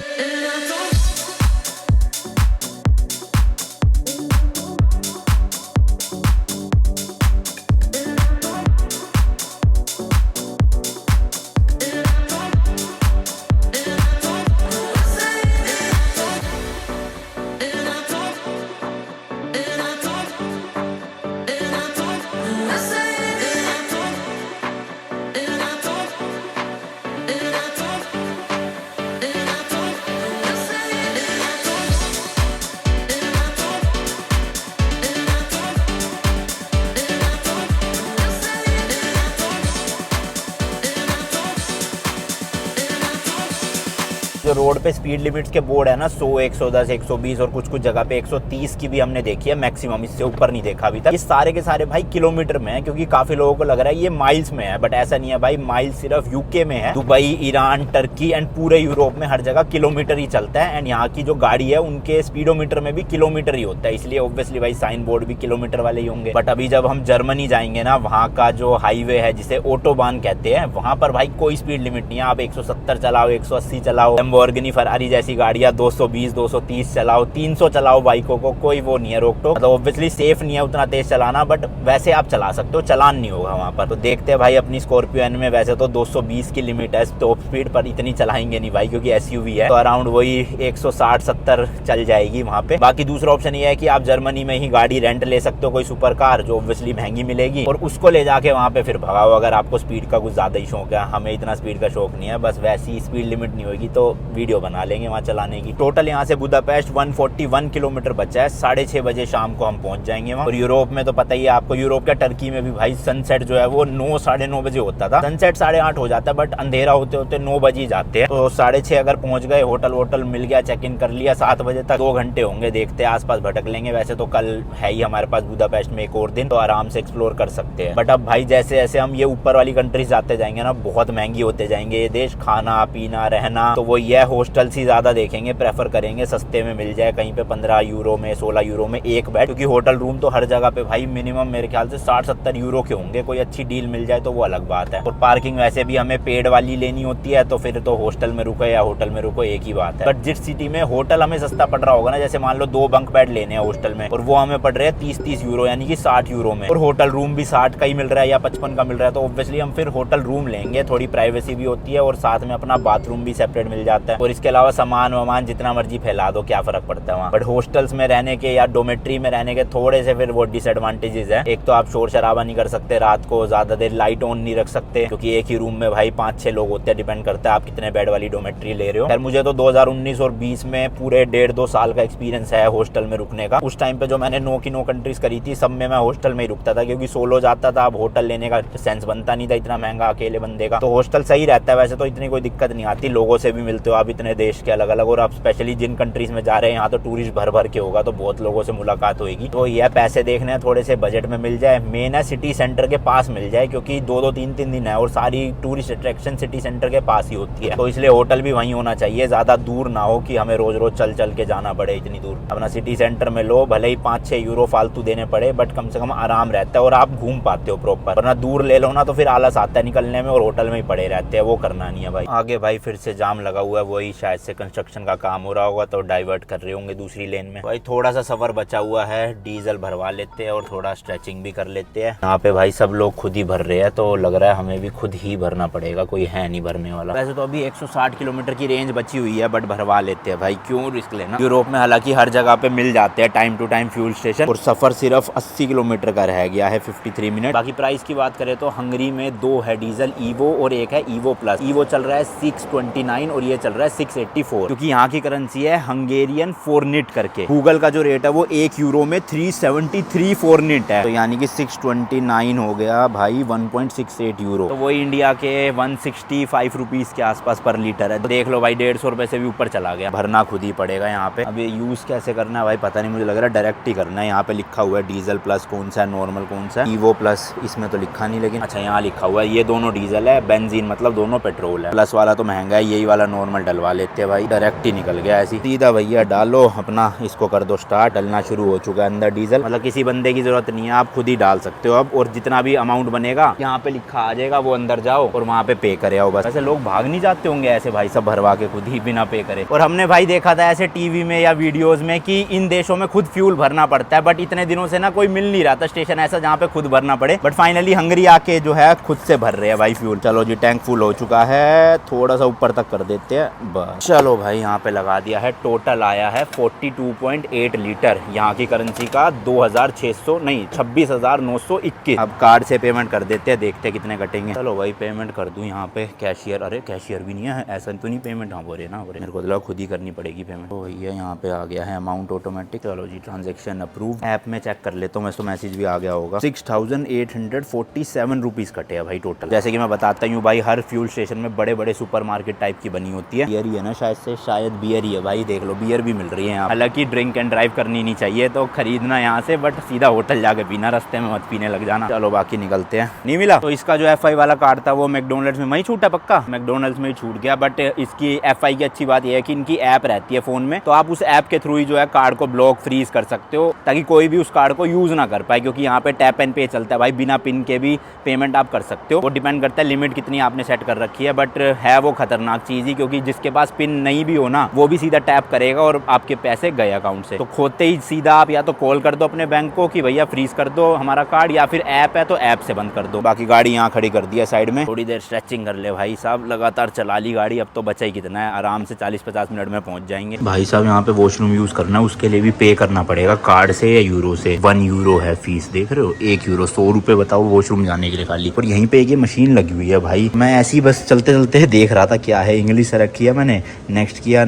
जो रोड पे स्पीड लिमिट्स के बोर्ड है ना, 100, 110, 120 और कुछ कुछ जगह पे 130 की भी हमने देखी है मैक्सिमम। इससे ऊपर नहीं देखा अभी तक। ये सारे के सारे भाई किलोमीटर में है, क्योंकि काफी लोगों को लग रहा है ये माइल्स में है, बट ऐसा नहीं है भाई। माइल्स सिर्फ यूके में है। दुबई, ईरान, टर्की एंड पूरे यूरोप में हर जगह किलोमीटर ही चलता है। एंड यहाँ की जो गाड़ी है उनके स्पीडोमीटर में भी किलोमीटर ही होता है, इसलिए ऑब्वियसली भाई साइन बोर्ड भी किलोमीटर वाले ही होंगे। बट अभी जब हम जर्मनी जाएंगे ना, वहाँ का जो हाईवे है जिसे ऑटोबान कहते हैं, वहाँ पर भाई कोई स्पीड लिमिट नहीं है। आप 170 चलाओ, 180 चलाओ, लैम्बोर्गिनी, फरारी जैसी गाड़ियां 220, 230 चलाओ, 300 चलाओ, बाइकों को कोई वो नहीं है रोक टोक। मतलब ऑब्वियसली सेफ नहीं है उतना तेज चलाना, बट वैसे आप चला सकते हो, चलान नहीं होगा वहाँ पर। तो देखते हैं भाई अपनी स्कॉर्पियो एन में वैसे तो 220 की लिमिट है टॉप स्पीड पर, इतनी चलाएंगे नहीं भाई क्योंकि एसयूवी है, तो अराउंड वही 160-70 चल जाएगी वहाँ पे। बाकी दूसरा ऑप्शन ये है कि आप जर्मनी में ही गाड़ी रेंट ले सकते हो, कोई सुपर कार जो ऑब्वियसली महंगी मिलेगी, और उसको ले जाके वहाँ पे फिर भगाओ अगर आपको स्पीड का कुछ ज्यादा ही शौक है। हमें इतना स्पीड का शौक नहीं है, बस वैसी स्पीड लिमिट नहीं होगी तो वीडियो बना लेंगे वहाँ चलाने की। टोटल यहाँ से बुदापेस्ट 141 किलोमीटर बचा है। 6:30 बजे शाम को हम पहुंच जाएंगे वहाँ। और यूरोप में तो पता ही है आपको, यूरोप का टर्की में भी भाई सनसेट जो है वो 9, 9:30 बजे होता था। सनसेट 8:30 हो जाता है, बट अंधेरा होते होते 9 बजे ही जाते हैं। तो 6:30 अगर पहुंच गए, होटल मिल गया, चेक इन कर लिया, 7 बजे तक 2 घंटे होंगे, देखते हैं आसपास भटक लेंगे। वैसे तो कल है ही हमारे पास बुदापेस्ट में एक और दिन, तो आराम से एक्सप्लोर कर सकते हैं। बट अब भाई जैसे जैसे हम ये ऊपर वाली कंट्रीज जाते जाएंगे ना, बहुत महंगी होते जाएंगे ये देश। खाना पीना रहना, तो वो ये होस्टल ही ज्यादा देखेंगे, प्रेफर करेंगे सस्ते में मिल जाए, कहीं पे 15 यूरो में, 16 यूरो में एक बेड। क्योंकि होटल रूम तो हर जगह पे भाई मिनिमम मेरे ख्याल से 60-70 यूरो के होंगे। कोई अच्छी डील मिल जाए तो वो अलग बात है। और पार्किंग वैसे भी हमें पेड वाली लेनी होती है, तो फिर तो हॉस्टल में रुको या होटल में रुको एक ही बात है। बट जिस सिटी में होटल हमें सस्ता पड़ रहा होगा ना, जैसे मान लो 2 बंक बेड लेने हैं हॉस्टल में, और वो हमें पड़ रहे हैं 30-30 यूरो, यानी कि 60 यूरो में, और होटल रूम भी 60 का ही मिल रहा है या 55 का मिल रहा है, तो ऑब्वियसली हम फिर होटल रूम लेंगे। थोड़ी प्राइवेसी भी होती है, और साथ में अपना बाथरूम भी सेपरेट मिल जाता है। और इसके अलावा सामान वामान जितना मर्जी फैला दो, क्या फर्क पड़ता है वहाँ। बट हॉस्टल्स में रहने के या डोमेट्री में रहने के थोड़े से फिर वो डिसएडवांटेजेस है। एक तो आप शोर शराबा नहीं कर सकते, रात को ज्यादा देर लाइट ऑन नहीं रख सकते, क्योंकि एक ही रूम में भाई 5-6 लोग होते हैं। डिपेंड करता है आप कितने बेड वाली डोमेट्री ले रहे हो। यार मुझे तो 2019 और 20 में पूरे 1.5-2 साल का एक्सपीरियंस है हॉस्टल में रुकने का। उस टाइम पे जो मैंने 9 की 9 कंट्रीज करी थी, सब में मैं हॉस्टल में ही रुकता था, क्योंकि सोलो जाता था, अब होटल लेने का सेंस बनता नहीं था इतना महंगा अकेले बंदे का। तो हॉस्टल सही रहता है, वैसे तो इतनी कोई दिक्कत नहीं आती। लोगों से भी मिलते हो आप इतने देश के अलग अलग, और आप स्पेशली जिन कंट्रीज में जा रहे हैं, यहाँ तो टूरिस्ट भर के होगा, तो बहुत लोगों से मुलाकात होगी। तो यह पैसे देखने हैं थोड़े से बजट में मिल जाए, मेन है सिटी सेंटर के पास मिल जाए, क्योंकि 2-2, 3-3 दिन है, और सारी टूरिस्ट अट्रैक्शन सिटी सेंटर के पास ही होती है। तो इसलिए होटल भी वहीं होना चाहिए, ज्यादा दूर ना हो कि हमें रोज रोज चल के जाना पड़े इतनी दूर। अपना सिटी सेंटर में लो, भले ही 5-6 यूरो फालतू देने पड़े, बट कम से कम आराम रहता है और आप घूम पाते हो प्रॉपर। वरना दूर ले लो ना तो फिर आलस आता है निकलने में, और होटल में ही पड़े रहते हैं, वो करना नहीं है भाई। आगे भाई फिर से जाम लगा हुआ है। हुआ है वही शायद से कंस्ट्रक्शन का काम हो रहा होगा तो डाइवर्ट कर रहे होंगे दूसरी लेन में। भाई थोड़ा सा सफर बचा हुआ है, डीजल भरवा लेते हैं और थोड़ा स्ट्रेचिंग भी कर लेते हैं। यहाँ पे भाई सब लोग खुद ही भर रहे हैं तो लग रहा है हमें भी खुद ही भरना पड़ेगा, कोई है नहीं भरने वाला। वैसे तो अभी 160 किलोमीटर की रेंज बची हुई है बट भरवा लेते हैं भाई, क्यों रिस्क लेना। यूरोप में हालांकि हर जगह पे मिल जाते हैं time to time fuel station और सफर सिर्फ 80 किलोमीटर का रह गया है, 53 मिनट। बाकी प्राइस की बात करें तो हंगरी में 2 है डीजल ईवो और एक है ईवो प्लस। ईवो चल रहा है 629 और ये चल रहा है 684, क्योंकि यहाँ की करेंसी है हंगेरियन फोरनिट करके। गूगल का जो रेट है वो 1 यूरो में 373 फोरनिट है, तो यानी कि 629 हो गया भाई 1.68 यूरो, तो वही इंडिया के 165 रुपीज के आसपास पर लीटर है। तो देख लो भाई 150 रुपए से भी ऊपर चला गया। भरना खुद ही पड़ेगा यहाँ पे। अब ये यूज कैसे करना है भाई पता नहीं, मुझे लग रहा है डायरेक्ट ही करना है। यहाँ पे लिखा हुआ है डीजल प्लस कौन सा है, नॉर्मल कौन सा है, ईवो प्लस इसमें तो लिखा नहीं, लेकिन अच्छा यहाँ लिखा हुआ है ये दोनों डीजल है, बेंजीन मतलब दोनों पेट्रोल है। प्लस वाला तो महंगा है, यही वाला नॉर्मल डलवा लेते हैं भाई। डायरेक्ट ही निकल गया ऐसी सीधा, भैया डालो अपना, इसको कर दो स्टार्ट, डलना शुरू हो चुका है अंदर डीजल। मतलब किसी बंदे की जरूरत नहीं है, आप खुद ही डाल सकते हो अब, और जितना भी अमाउंट बनेगा यहाँ पे लिखा आ जाएगा, वो अंदर जाओ और वहाँ पे पे करे आओ बस। ऐसे लोग भाग नहीं जाते होंगे ऐसे भाई सब भरवा के खुद ही बिना पे करे। और हमने भाई देखा था ऐसे टीवी में या वीडियोस में कि इन देशों में खुद फ्यूल भरना पड़ता है, बट इतने दिनों से ना कोई मिल नहीं रहा था स्टेशन ऐसा जहाँ पे खुद भरना पड़े। बट फाइनली हंगरी आके जो है खुद से भर रहे हैं भाई फ्यूल। चलो जी टैंक फुल हो चुका है, थोड़ा सा ऊपर तक कर देते हैं बस। चलो भाई यहाँ पे लगा दिया है, टोटल आया है 42.8 लीटर यहाँ की करेंसी का 26,921। अब कार्ड से पेमेंट कर देते हैं, देखते हैं कितने कटेंगे। चलो भाई पेमेंट कर दूं यहाँ पे। कैशियर, अरे कैशियर भी नहीं है, ऐसा तो नहीं पेमेंट हाँ बोले ना, मेरे को तो खुद ही करनी पड़ेगी पेमेंट। तो भैया यहाँ पे आ गया है अमाउंट ऑटोमेटिक। चलो जी ट्रांजेक्शन अप्रूव। ऐप में चेक कर लेता हूँ, तो मैसेज भी आ गया होगा। 6,847 रुपीज कटे हैं भाई टोटल। जैसे कि मैं बताता हूँ भाई हर फ्यूल स्टेशन में बड़े बड़े सुपरमार्केट टाइप की बनी होती है। बियर ही है ना शायद बियर ही है भाई, देख लो बियर भी मिल रही है यहाँ। हालांकि ड्रिंक एंड ड्राइव करनी नहीं चाहिए तो खरीदना यहाँ से, बट सीधा होटल जाके पीना, रास्ते में मत पीने लग जाना। चलो बाकी निकलते हैं। नहीं मिला तो इसका जो FI वाला कार्ड था वो मैकडोनल्ड्स में वही छूटा, पक्का मैकडोनल्ड्स में ही छूट गया। बट इसकी FI की अच्छी बात यह है कि इनकी ऐप रहती है फोन में, तो आप उस ऐप के थ्रू ही जो है कार्ड को ब्लॉक फ्रीज कर सकते हो ताकि कोई भी उस कार्ड को यूज ना कर पाए, क्योंकि यहाँ पे टैप एंड पे चलता है भाई, बिना पिन के भी पेमेंट आप कर सकते हो। वो डिपेंड करता है लिमिट कितनी आपने सेट कर रखी है, बट है वो खतरनाक चीज ही, क्योंकि जिसके पास पिन नहीं भी हो ना वो भी सीधा टैप करेगा और आपके पैसे गए अकाउंट से। तो खोते ही सीधा आप या तो कॉल कर दो अपने बैंक को कि भैया फ्रीज कर दो हमारा कार्ड, या फिर ऐप है तो ऐप से बंद कर दो। बाकी गाड़ी यहाँ खड़ी कर दी है साइड में, थोड़ी देर स्ट्रेचिंग कर ले भाई साहब। लगातार चला ली गाड़ी, अब तो बचा ही कितना है, आराम से 40-50 मिनट में पहुंच जाएंगे। भाई साहब यहाँ पे वॉशरूम यूज करना है, उसके लिए भी पे करना पड़ेगा कार्ड से या यूरो से। 1 यूरो है फीस, देख रहे हो 1 यूरो 100 रुपए बताओ वॉशरूम जाने के लिए खाली। और यहीं पे ये मशीन लगी हुई है भाई, मैं ऐसी बस चलते चलते देख रहा था क्या है, इंग्लिश सेलेक्ट किया मैंने, नेक्स्ट किया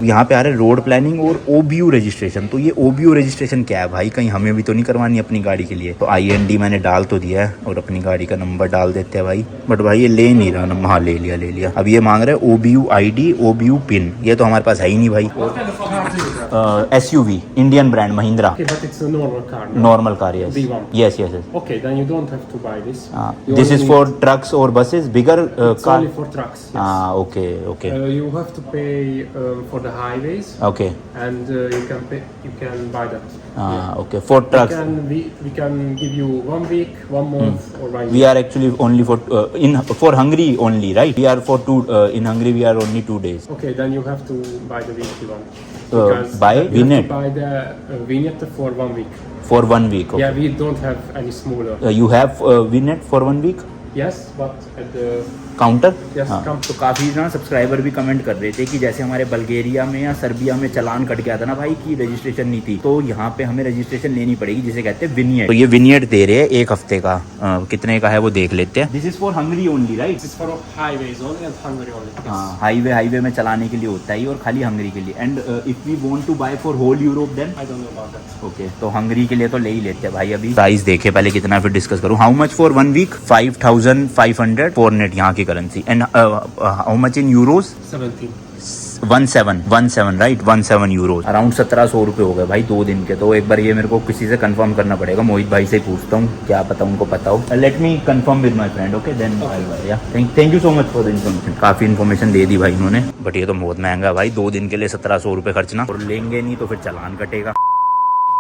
यहाँ पे आ रहा है रोड प्लानिंग और OBU रजिस्ट्रेशन। तो ये OBU रजिस्ट्रेशन क्या है भाई, कहीं हमें भी तो नहीं करवानी अपनी गाड़ी के लिए। तो IND मैंने डाल तो दिया है और अपनी गाड़ी का नंबर डाल देते हैं भाई, बट भाई ये ले नहीं रहा नंबर। हाँ ले लिया। अब ये मांग रहा है OBU ID OBU पिन, ये तो हमारे पास है ही नहीं भाई। SUV Indian brand Mahindra. Okay, but it's a normal car. No? Normal car, yes. B1. Yes. Okay, then you don't have to buy this. You This only is need- for trucks or buses, bigger It's car. only for trucks. Yes. Okay. You have to pay for the highways, Okay. and you can buy that. Okay. For trucks, We can give you 1 week, 1 month, or 1 we year. are actually only for Hungary only, right? We are for in Hungary we are only 2 days. Okay, then you have to buy the weekly one. Buy you have vignette? to buy the vignette for 1 week. For 1 week. Okay. Yeah, we don't have any smaller. You have vignette for 1 week? Yes, but at the counter. Yes, हाँ। counter. तो काफ़ी ना subscriber भी comment कर रहे थे कि जैसे हमारे बल्गेरिया में या सर्बिया में चालान कट गया था ना भाई कि रजिस्ट्रेशन नहीं थी, तो यहाँ पे हमें रजिस्ट्रेशन लेनी पड़ेगी जिसे कहते हैं विनियट। तो ये विनियट दे रहे हैं 1 हफ्ते का, कितने का है वो देख लेते हैं। This is for Hungary only, right? It's for highways only and Hungary only. Yes. हाँ, हाईवे में चलाने के लिए होता है और खाली हंगरी के लिए। And if we want to buy for whole Europe then I don't know about that. Okay, तो हंगरी के लिए तो ले ही लेते हैं भाई। अभी प्राइस देखे पहले कितना फिर डिस्कस करूँ। How much for 1 week? 5,500 forint यहाँ की currency. And how much in euros? 17. 17 right, 17 euros, around 1700 रुपये हो गए भाई 2 दिन के। तो एक बार ये मेरे को किसी से कंफर्म करना पड़ेगा, मोहित भाई से पूछता हूँ, क्या पता उनको पता हो। Let me confirm with my friend, okay then thank you so much for the information. काफी इन्फॉर्मेशन दे दी भाई इन्होंने, बट ये तो बहुत महंगा है भाई, 2 दिन के लिए 1700 रुपये खर्चना, और लेंगे नहीं तो फिर चालान कटेगा।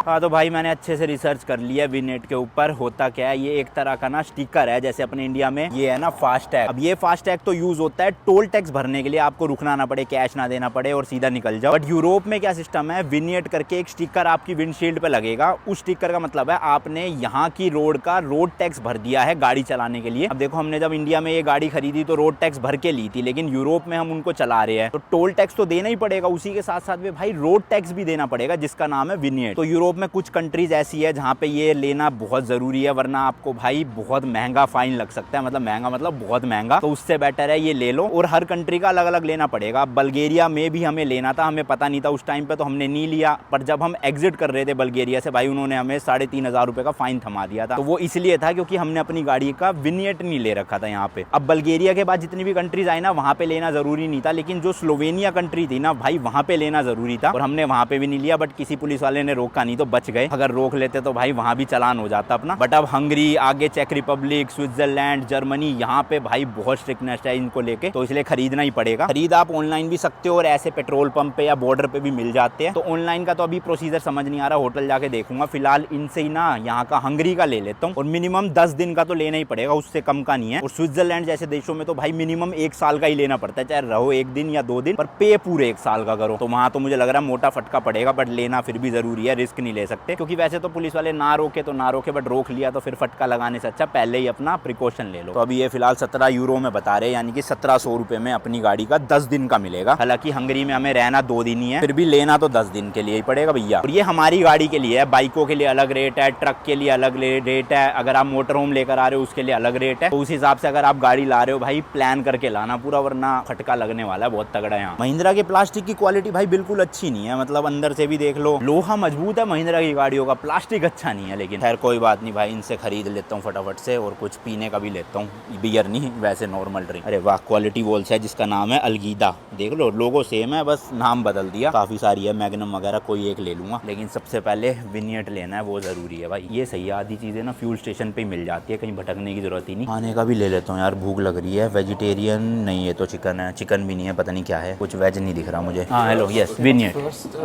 हाँ तो भाई मैंने अच्छे से रिसर्च कर लिया विनेट के ऊपर। होता क्या है, ये एक तरह का ना स्टिकर है, जैसे अपने इंडिया में ये है ना फास्टैग। अब ये फास्टैग तो यूज होता है टोल टैक्स भरने के लिए, आपको रुकना ना पड़े, कैश ना देना पड़े और सीधा निकल जाओ। बट यूरोप में क्या सिस्टम है, विनेट करके एक स्टिकर आपकी विंडशील्ड पे लगेगा। उस स्टिकर का मतलब है आपने यहाँ की रोड का रोड टैक्स भर दिया है गाड़ी चलाने के लिए। अब देखो हमने जब इंडिया में ये गाड़ी खरीदी तो रोड टैक्स भर के ली थी, लेकिन यूरोप में हम उनको चला रहे हैं तो टोल टैक्स तो देना ही पड़ेगा, उसी के साथ साथ में भाई रोड टैक्स भी देना पड़ेगा, जिसका नाम है विनेट। तो यूरोप में कुछ कंट्रीज ऐसी है जहाँ पे ये लेना बहुत जरूरी है, वरना आपको भाई बहुत महंगा फाइन लग सकता है। मतलब महंगा मतलब बहुत महंगा, तो उससे बेटर है ये ले लो। और हर कंट्री का अलग अलग लेना पड़ेगा। बल्गेरिया में भी हमें लेना था, हमें पता नहीं था उस टाइम पे तो हमने नहीं लिया, पर जब हम एग्जिट कर रहे थे बल्गेरिया से भाई उन्होंने हमें 3,500 रुपए का फाइन थमा दिया था। तो वो इसलिए था क्योंकि हमने अपनी गाड़ी का विनेट नहीं ले रखा था यहाँ पे। अब बल्गेरिया के बाद जितनी भी कंट्रीज आई ना, वहाँ पे लेना जरूरी नहीं था, लेकिन जो स्लोवेनिया कंट्री थी ना भाई, वहाँ पे लेना जरूरी था और हमने वहाँ पे भी नहीं लिया। बट किसी पुलिस वाले ने रोका नहीं तो बच गए, अगर रोक लेते तो भाई वहाँ भी चालान हो जाता अपना। बट अब हंगरी, आगे चेक रिपब्लिक, स्विट्जरलैंड, जर्मनी, यहाँ पे भाई बहुत स्ट्रिक्टनेस है इनको लेके, तो इसलिए खरीदना ही पड़ेगा। खरीद आप ऑनलाइन भी सकते हो और ऐसे पेट्रोल पंप पे या बॉर्डर पे भी मिल जाते हैं। तो ऑनलाइन का तो अभी प्रोसीजर समझ नहीं आ रहा, होटल जाके देखूंगा। फिलहाल इनसे ही ना यहाँ का हंगरी का ले लेता हूँ, और मिनिमम 10 दिन का तो लेना ही पड़ेगा, उससे कम का नहीं है। और स्विट्जरलैंड जैसे देशों में तो भाई मिनिमम 1 साल का ही लेना पड़ता है, चाहे रहो 1 दिन या 2 दिन, पर पे पूरे 1 साल का करो। तो वहाँ तो मुझे लग रहा है मोटा फटका पड़ेगा, बट लेना फिर भी जरूरी है, रिस्क नहीं ले सकते। क्योंकि वैसे तो पुलिस वाले ना रोके तो ना रोके, बट रोक लिया तो फिर फटका लगाने से अच्छा पहले ही अपना प्रिकॉशन ले लो। तो अभी ये फिलहाल 17 यूरो में बता रहे हैं, यानी कि 1700 रुपए में अपनी गाड़ी का 10 दिन का मिलेगा। हालांकि हंगरी में हमें रहना 2 दिन ही है, फिर भी लेना तो 10 दिन के लिए ही पड़ेगा भैया। और ये हमारी गाड़ी के लिए है, बाइकों के लिए अलग रेट है, ट्रक के लिए अलग रेट है, अगर आप मोटर होम लेकर आ रहे हो उसके लिए अलग रेट है। तो उस हिसाब से अगर आप गाड़ी ला रहे हो भाई प्लान करके लाना पूरा, वरना फटका लगने वाला है बहुत तगड़ा। यहाँ महिंद्रा के प्लास्टिक की क्वालिटी भाई बिल्कुल अच्छी नहीं है, मतलब अंदर से भी देख लो, लोहा मजबूत है महिंद्रा की गाड़ियों का, प्लास्टिक अच्छा नहीं है। लेकिन खैर कोई बात नहीं भाई, इनसे खरीद लेता हूँ फटाफट से, और कुछ पीने का भी लेता हूँ, बियर नहीं वैसे नॉर्मल ड्रिंक। अरे वाह, क्वालिटी वॉल्स है जिसका नाम है अलगीदा, देख लो लोगो सेम है, बस नाम बदल दिया। काफी सारी है, मैग्नम वगैरह कोई एक ले लूंगा, लेकिन सबसे पहले विनेट लेना है, वो जरूरी है भाई। ये सही है, आधी चीजें ना फ्यूल स्टेशन पे मिल जाती है, कहीं भटकने की जरूरत ही नहीं। खाने का भी ले लेता हूँ यार, भूख लग रही है। वेजिटेरियन नहीं है तो चिकन है, चिकन भी नहीं है, पता नहीं क्या है, कुछ वेज नहीं दिख रहा मुझे। हाँ हेलो, यस विनेट। First,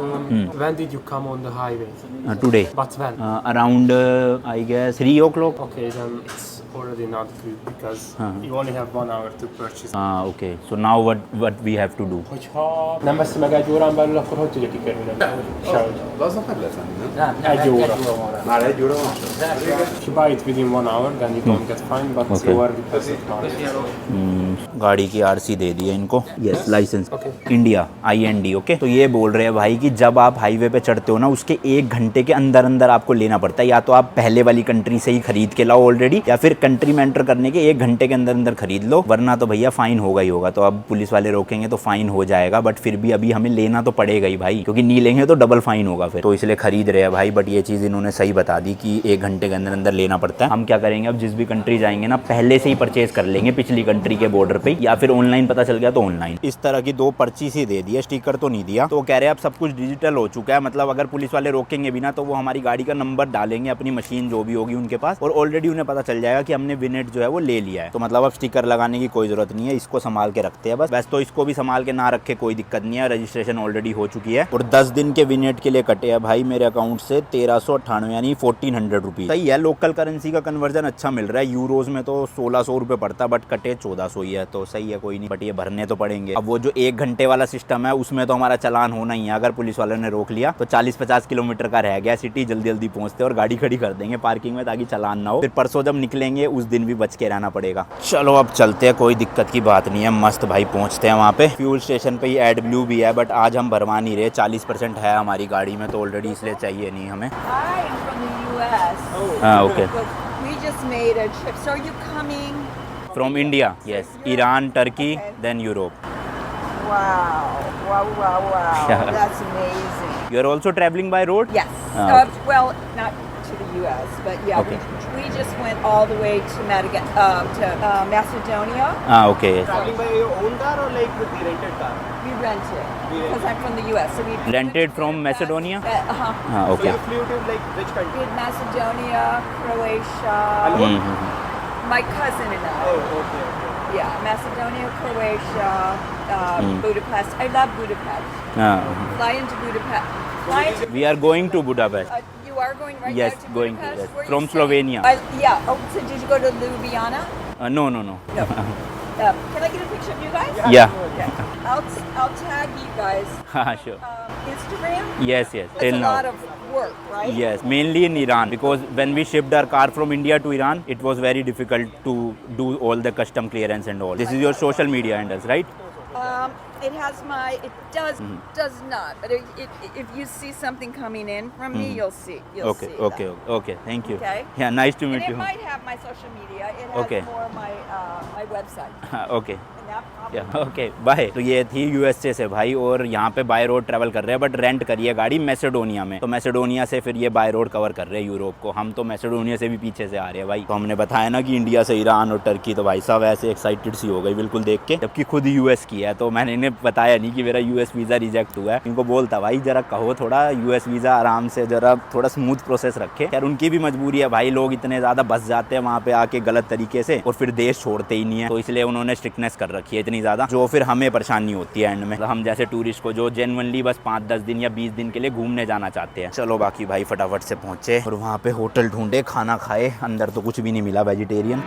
when did you come on the highway? Today But when? Around I guess 3 o'clock. Okay, then it's already not good because you only have 1 hour to purchase. Okay, so now what we have to do? Hogyha nem veszi meg 1 órán belül, akkor hogy tudja kikerülni? Sehogy. De azon meg lehet venni, nem? 1 óra. Már 1 óra van? If you buy it within 1 hour, then you don't get fined, but Okay. you are deposit not. गाड़ी की RC दे दी है इनको, yes licence Okay. India IND। Okay, तो ये बोल रहे हैं भाई कि जब आप हाईवे पे चढ़ते हो ना, उसके 1 घंटे के अंदर अंदर आपको लेना पड़ता है, या तो आप पहले वाली कंट्री से ही खरीद के लाओ ऑलरेडी, या फिर कंट्री में एंटर करने के 1 घंटे के अंदर अंदर खरीद लो, वरना तो भैया फाइन होगा ही होगा। तो अब पुलिस वाले रोकेंगे तो फाइन हो जाएगा, बट फिर भी अभी हमें लेना तो पड़ेगा ही भाई, क्योंकि नहीं लेंगे तो डबल फाइन होगा फिर, तो इसलिए खरीद रहे हैं भाई। बट ये चीज़ इन्होंने सही बता दी कि 1 घंटे के अंदर अंदर लेना पड़ता है। हम क्या करेंगे, अब जिस भी कंट्री जाएंगे ना, पहले से ही परचेज कर लेंगे पिछली कंट्री के बॉर्डर पे, या फिर ऑनलाइन पता चल गया तो ऑनलाइन। इस तरह की 2 पर्ची सी दे दी है, स्टिकर तो नहीं दिया। तो कह रहे हैं अब सब कुछ डिजिटल हो चुका है, मतलब अगर पुलिस वाले रोकेंगे भी ना तो वो हमारी गाड़ी का नंबर डालेंगे, अपनी मशीन जो भी होगी उनके पास, और ऑलरेडी उन्हें पता चल जाएगा कि हमने विनेट जो है वो ले लिया है। तो मतलब अब स्टिकर लगाने की कोई जरूरत नहीं है, इसको संभाल के रखते हैं बस। वैसे तो इसको भी संभाल के ना रखे कोई दिक्कत नहीं है, रजिस्ट्रेशन ऑलरेडी हो चुकी है। और 10 दिन के विनेट के लिए कटे हैं भाई मेरे अकाउंट से 1398 यानी 1400 रुपीज। सही है, लोकल करेंसी का कन्वर्जन अच्छा मिल रहा है। यूरोज में तो 1600 रुपये पड़ता, बट कटे 1400 ही है, तो सही है, कोई नहीं। बट ये भरने तो पड़ेंगे। अब वो जो 1 घंटे वाला सिस्टम है उसमें तो हमारा चालान होना ही है, अगर पुलिस वालों ने रोक लिया तो 40-50 किलोमीटर का रह गया सिटी, जल्दी जल्दी पहुंचते और गाड़ी खड़ी कर देंगे पार्किंग में, ताकि चालान ना हो। फिर परसों जब निकलेंगे उस दिन भी बच के रहना पड़ेगा। चलो अब चलते हैं, कोई दिक्कत की बात नहीं है, मस्त भाई पहुंचते हैं वहाँ पे। फ्यूल स्टेशन पे ही एडब्ल्यू भी है, बट आज हम भरवा नहीं रहे, 40% है हमारी गाड़ी में तो ऑलरेडी, इसलिए चाहिए नहीं हमें। Hi, I'm from the US. हाँ okay, But we just made a trip. So are you coming? From India, yes, Iran, Turkey, then Europe. Wow. Wow, wow, wow. Yeah. That's amazing. You are also travelling by road? Yes. Ah, Well, not to the US, but yeah, Okay. we just went all the way to Macedonia. हाँ okay, Traveling by your own car or like with the rented car? We rented because I'm from the US. So we rented from Macedonia. Uh-huh. हाँ So okay, you flew to like which We country? did Macedonia, Croatia. My cousin and I. Oh, okay, okay. Yeah, Macedonia, Croatia, Budapest. I love Budapest. हाँ, Fly into Budapest. Fly into, we are going to Budapest. you You are going right Yes, now to going to, Budapest? yes. Where are you From staying? Slovenia. Yeah. Oh, so did you go to Ljubljana? No. No. Can I get a picture of you guys? Yeah. Okay. I'll tag you guys. Sure. Instagram? Yes. It's Till a now. lot of work, right? Yes, mainly in Iran, because when we shipped our car from India to Iran, it was very difficult to do all the custom clearance and all. This is your social media handles, right? It has my. It does not. But if you see something coming in from me, you'll see. You'll see. Okay. Thank you. Okay. Yeah, nice to And meet it you. might have my social media. It has Okay. more my my website. Okay. And that probably okay bye. तो ये थी USA से भाई, और यहाँ पे by road travel कर रहे हैं, बट रेंट करिए गाड़ी मैसेडोनिया में। तो मैसेडोनिया से फिर ये बाय रोड कवर कर रहे हैं यूरोप को। हम तो मैसेडोनिया से भी पीछे से आ रहे हैं भाई। तो हमने बताया ना कि इंडिया से ईरान और टर्की, तो भाई साहब ऐसे एक्साइटेड सी हो गई बिल्कुल देख के, जबकि खुद यूएस की है। तो मैंने इन्हें बताया नहीं कि मेरा यूएस वीज़ा रिजेक्ट हुआ है। इनको बोलता भाई जरा कहो थोड़ा यूएस वीज़ा आराम से, जरा थोड़ा स्मूथ प्रोसेस रखे। यार उनकी भी मजबूरी है भाई, लोग इतने ज़्यादा बस जाते हैं वहाँ पे आके गलत तरीके से, और फिर देश छोड़ते ही नहीं है। तो इसलिए उन्होंने स्ट्रिक्टनेस कर रखी है इतनी ज़्यादा, जो फिर हमें परेशानी होती है एंड में। हम जैसे टूरिस्ट को जो जेन्युइनली बस 5-10 दिन या 20 दिन के लिए घूमने जाना चाहते हैं। चलो बाकी भाई फटाफट से पहुँचे और वहाँ पे होटल ढूंढे, खाना खाए। अंदर तो कुछ भी नहीं मिला वेजिटेरियन।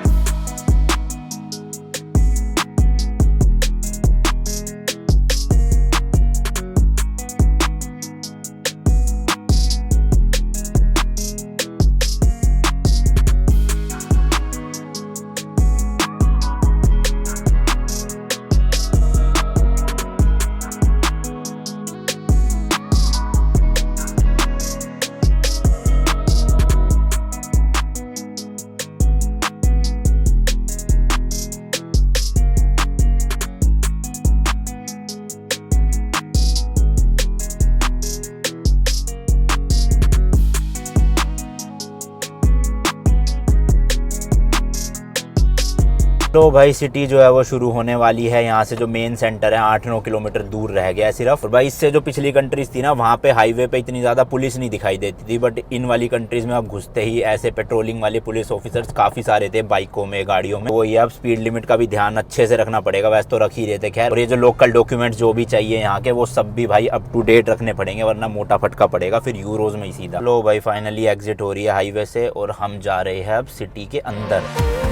तो भाई सिटी जो है वो शुरू होने वाली है। यहाँ से जो मेन सेंटर है 8-9 किलोमीटर दूर रह गया है सिर्फ। और भाई इससे जो पिछली कंट्रीज थी ना, वहाँ पे हाईवे पे इतनी ज़्यादा पुलिस नहीं दिखाई देती थी, बट इन वाली कंट्रीज में अब घुसते ही ऐसे पेट्रोलिंग वाले पुलिस ऑफिसर्स काफ़ी सारे थे, बाइकों में, गाड़ियों में। वो ये अब स्पीड लिमिट का भी ध्यान अच्छे से रखना पड़ेगा, वैसे तो रख ही रहे थे खैर। और ये जो लोकल डॉक्यूमेंट जो भी चाहिए यहाँ के, वो सब भी भाई अप टू डेट रखने पड़ेंगे, वरना मोटा फटका पड़ेगा फिर यूरोज में ही सीधा। लो भाई फाइनली एग्जिट हो रही है हाईवे से, और हम जा रहे हैं अब सिटी के अंदर।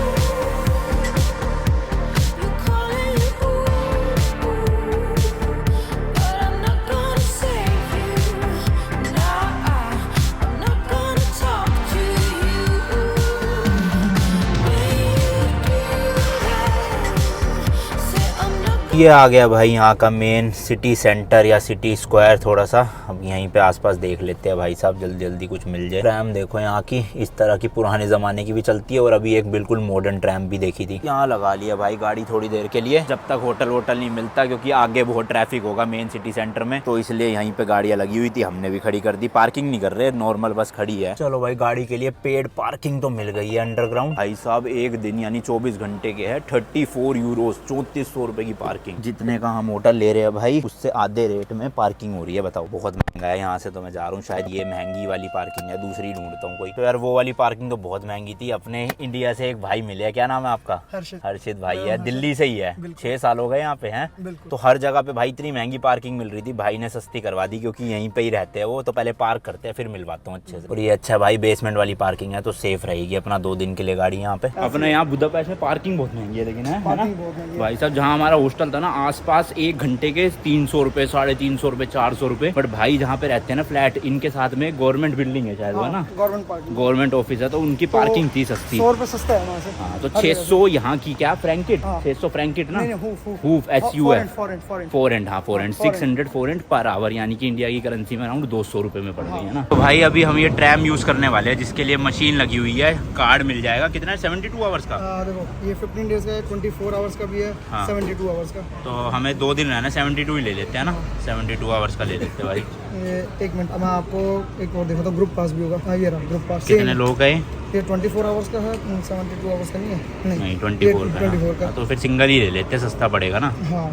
ये आ गया भाई यहाँ का मेन सिटी सेंटर या सिटी स्क्वायर थोड़ा सा। अब यहीं पे आसपास देख लेते हैं भाई साहब, जल्दी जल्दी कुछ मिल जाए। ट्रैम देखो यहाँ की, इस तरह की पुराने ज़माने की भी चलती है, और अभी एक बिल्कुल मॉडर्न ट्रैम भी देखी थी। यहाँ लगा लिया भाई गाड़ी थोड़ी देर के लिए, जब तक होटल वोटल नहीं मिलता, क्योंकि आगे बहुत ट्रैफिक होगा मेन सिटी सेंटर में। तो इसलिए यहीं पे गाड़ियाँ लगी हुई थी, हमने भी खड़ी कर दी। पार्किंग नहीं कर रहे, नॉर्मल बस खड़ी है। चलो भाई गाड़ी के लिए पेड पार्किंग तो मिल गई है अंडरग्राउंड। भाई साहब एक दिन यानी 24 घंटे के है 34 यूरो, 3400 रुपए की पार्किंग। जितने का हम होटल ले रहे हैं भाई, उससे आधे रेट में पार्किंग हो रही है। बताओ बहुत महंगा है। यहाँ से तो मैं जा रहा हूँ, शायद ये महंगी वाली पार्किंग है, दूसरी ढूंढता हूँ कोई। तो यार वो वाली पार्किंग तो बहुत महंगी थी। अपने इंडिया से एक भाई मिले, क्या नाम है आपका? हर्षित भाई है, दिल्ली से ही है, 6 साल हो गए यहाँ पे हैं। तो हर जगह पे भाई इतनी महंगी पार्किंग मिल रही थी, भाई ने सस्ती करवा दी, क्योंकि यहीं पे ही रहते हैं वो। तो पहले पार्क करते हैं फिर मिलवाता हूँ अच्छे से। और ये अच्छा भाई बेसमेंट वाली पार्किंग है, तो सेफ रहेगी अपना 2 दिन के लिए गाड़ी यहाँ पे। अपने यहाँ बुदापेस्ट में पार्किंग बहुत महंगी है, लेकिन है ना भाई साहब, जहाँ हमारा हॉस्टल था ना, आसपास 1 घंटे के 300 रुपए, 350 रुपए, 400 रुपए। बट भाई जहाँ पे रहते हैं ना फ्लैट, इनके साथ में गवर्नमेंट बिल्डिंग है शायद, है ना, गवर्नमेंट ऑफिस है, तो उनकी पार्किंग थी सस्ती, 100 रुपए सस्ता है वहाँ से। हाँ, तो 600 यहाँ की क्या फ्रैंकिट, 600 फ्रैंकिट ना, हूफ SUF फोरेंट, हाँ फोरेंट, 600 फोरेंट पर आवर, यानी कि इंडिया की करेंसी में अराउंड 200 रुपए में पड़ गई है ना। तो भाई अभी हम ये ट्रैम यूज करने वाले हैं, जिसके लिए मशीन लगी हुई है, कार्ड मिल जाएगा। कितना है? 72 आवर्स का। देखो ये 15 डेज का है, 24 आवर्स का भी है, 72 आवर्स का। तो हमें 2 दिन रहना, 72 ही ले लेते हैं ना, 72 आवर्स का ले लेते हैं भाई। ये 1 मिनट, मैं आपको एक और दिखाता हूँ, ग्रुप पास भी होगा। ये रहा ग्रुप पास। कितने लोग गए? ये 24 आवर्स का है, 72 आवर्स का नहीं है। नहीं 24 का। तो फिर सिंगल ही ले लेते हैं, सस्ता पड़ेगा ना। हाँ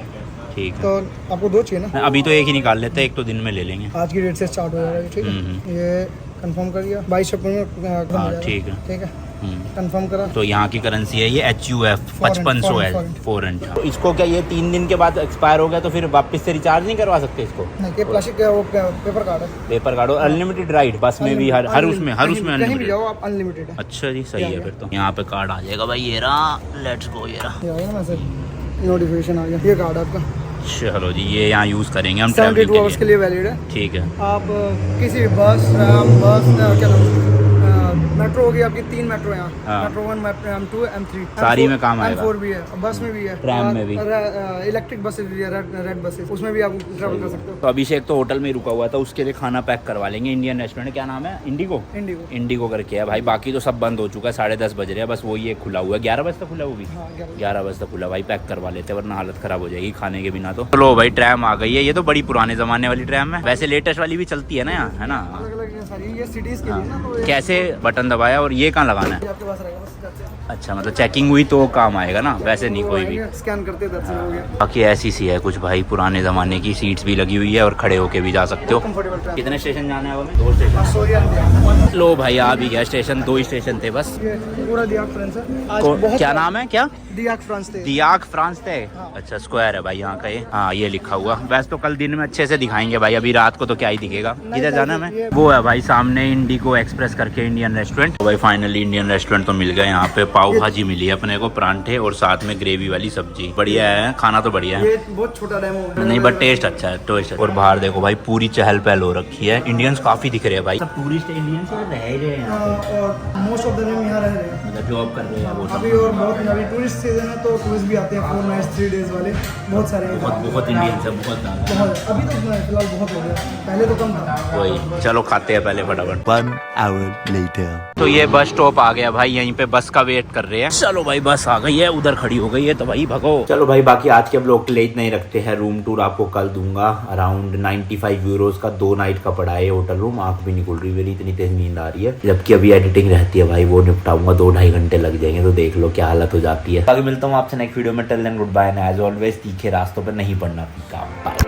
ठीक है। तो आपको 2 चाहिए ना? अभी तो एक ही निकाल लेते हैं, एक तो दिन में ले लेंगे। आज की डेट से स्टार्ट हो जाएगा, ठीक है। ये कंफर्म कर दिया, 22 अप्रैल में। हाँ ठीक है। ठीक है। कंफर्म करा। तो यहाँ की करेंसी है ये HUF 5500 है, फॉरेन। तो इसको क्या ये 3 दिन के बाद एक्सपायर हो गया तो फिर वापस से रिचार्ज नहीं करवा सकते इसको? नहीं, ये प्लास्टिक का वो पेपर कार्ड है। पेपर कार्ड और अनलिमिटेड राइड बस में भी, हर उसमें कहीं भी अनलिमिटेड। जाओ आप, अनलिमिटेड है। अच्छा जी, सही है फिर तो। यहाँ पे कार्ड आ जाएगा भाई, ये रहा, लेट्स गो, ये रहा। ये आ गया ना मैसेज, नोटिफिकेशन आ गया, ये कार्ड आपका चलो जी, ये यहाँ यूज़ करेंगे हम 72 ट्रैवलिंग आवर्स के लिए वैलिड है। ठीक है। आप किसी भी बस क्या नाम, मेट्रो होगी आपकी, 3 मेट्रो यहाँ, हाँ। मेट्रो 1, मेट्रो M2, M3 सारी में काम आएगा। M4 भी है, बस में भी है, ट्रैम में भी। इलेक्ट्रिक बसेस भी है, रेड बसेस, उसमें भी आप ट्रैवल कर सकते हो। तो अभिषेक तो होटल में ही रुका हुआ था, उसके लिए खाना पैक करवा लेंगे। इंडियन रेस्टोरेंट, क्या नाम है? इंडिगो। इंडिगो करके है भाई। बाकी तो सब बंद हो चुका है, 10:30 बज रहे हैं, बस वही एक खुला हुआ है। 11 बजे तक खुला, वो भी 11 बजे तक खुला। भाई पैक करवा लेते हैं वरना हालत खराब हो जाएगी खाने के बिना। तो चलो भाई, ट्रैम आ गई है। ये तो बड़ी पुराने जमाने वाली ट्रैम है, वैसे लेटेस्ट वाली भी चलती है ना यहाँ, है ना? अलग-अलग ये सारी, ये सिटीज के लिए ना, तो कैसे बटन दबाया और ये कहाँ लगाना है? ये आपके पास रहेगा, बस करते हैं। अच्छा, मतलब चेकिंग हुई तो काम आएगा ना, वैसे नहीं कोई भी। स्कैन करते दर्शन हो गया। बाकी ऐसी सी है कुछ भाई, पुराने ज़माने की सीट्स भी लगी हुई है और खड़े होके भी जा सकते हो। Comfortable tram. कितने स्टेशन जाना है हमें? 2 स्टेशन। सोरिया लो भाई, आ भी गया स्टेशन, 2 स्टेशन थे बस। ये पूरा दियाक फ्रांस है आज, बहुत क्या नाम है? क्या? दियाक फ्रांस थे। दियाक फ्रांस थे। हाँ। अच्छा, स्क्वायर है भाई यहाँ का ये। हाँ, ये लिखा हुआ। वैसे तो कल दिन में अच्छे से दिखाएंगे भाई, अभी रात को तो क्या ही दिखेगा। किधर जाना है हमें? वो है भाई सामने इंडिगो एक्सप्रेस करके इंडियन रेस्टोरेंट। तो भाई फाइनली इंडियन रेस्टोरेंट तो मिल गया। यहाँ पे पाव भाजी मिली है अपने को, परांठे और साथ में ग्रेवी वाली सब्जी। बढ़िया है, खाना तो बढ़िया है। ये बहुत छोटा डेमो है। नहीं बट टेस्ट अच्छा है, टेस्ट। और बाहर देखो भाई, पूरी चहल पहल हो रखी है। इंडियंस काफी दिख रहे हैं भाई, सब टूरिस्ट इंडियंस रह रहे हैं यहाँ पे। और मोस्ट ऑफ द नेम यहाँ रह रहे हैं मतलब जॉब कर रहे हैं वो सब। अभी, और बहुत अभी टूरिस्ट सीजन है तो टूरिस्ट भी आते हैं, 4 नाइट्स 3 डेज वाले बहुत सारे हैं। बहुत इंडियंस है, बहुत ज़्यादा। बहुत, अभी तो फिलहाल बहुत हो गया, पहले तो कम था। वही, चलो खाते हैं पहले फटाफट। 1 hour later। तो ये बस स्टॉप आ गया भाई, यहीं पे बस का वेट कर रहे हैं। चलो भाई, बस आ गई है, उधर खड़ी हो गई है तो भाई भगो। चलो भाई, बाकी आज के ब्लॉग के लिए इतना ही रखते हैं। रूम टूर आपको कल दूंगा। अराउंड 95 यूरोज का 2 नाइट का पड़ा है होटल रूम। आंख भी नहीं खुल रही मेरी, इतनी तेज नींद आ रही है। जबकि अभी एडिटिंग रहती है भाई, वो निपटाऊंगा, 2-2.5 घंटे लग जाएंगे। तो देख लो क्या हालत हो जाती है। बाकी मिलता हूँ आपसे नेक्स्ट वीडियो में। Till then goodbye, and as always तीखे रास्तों पर नहीं पड़ना फीका। बाय।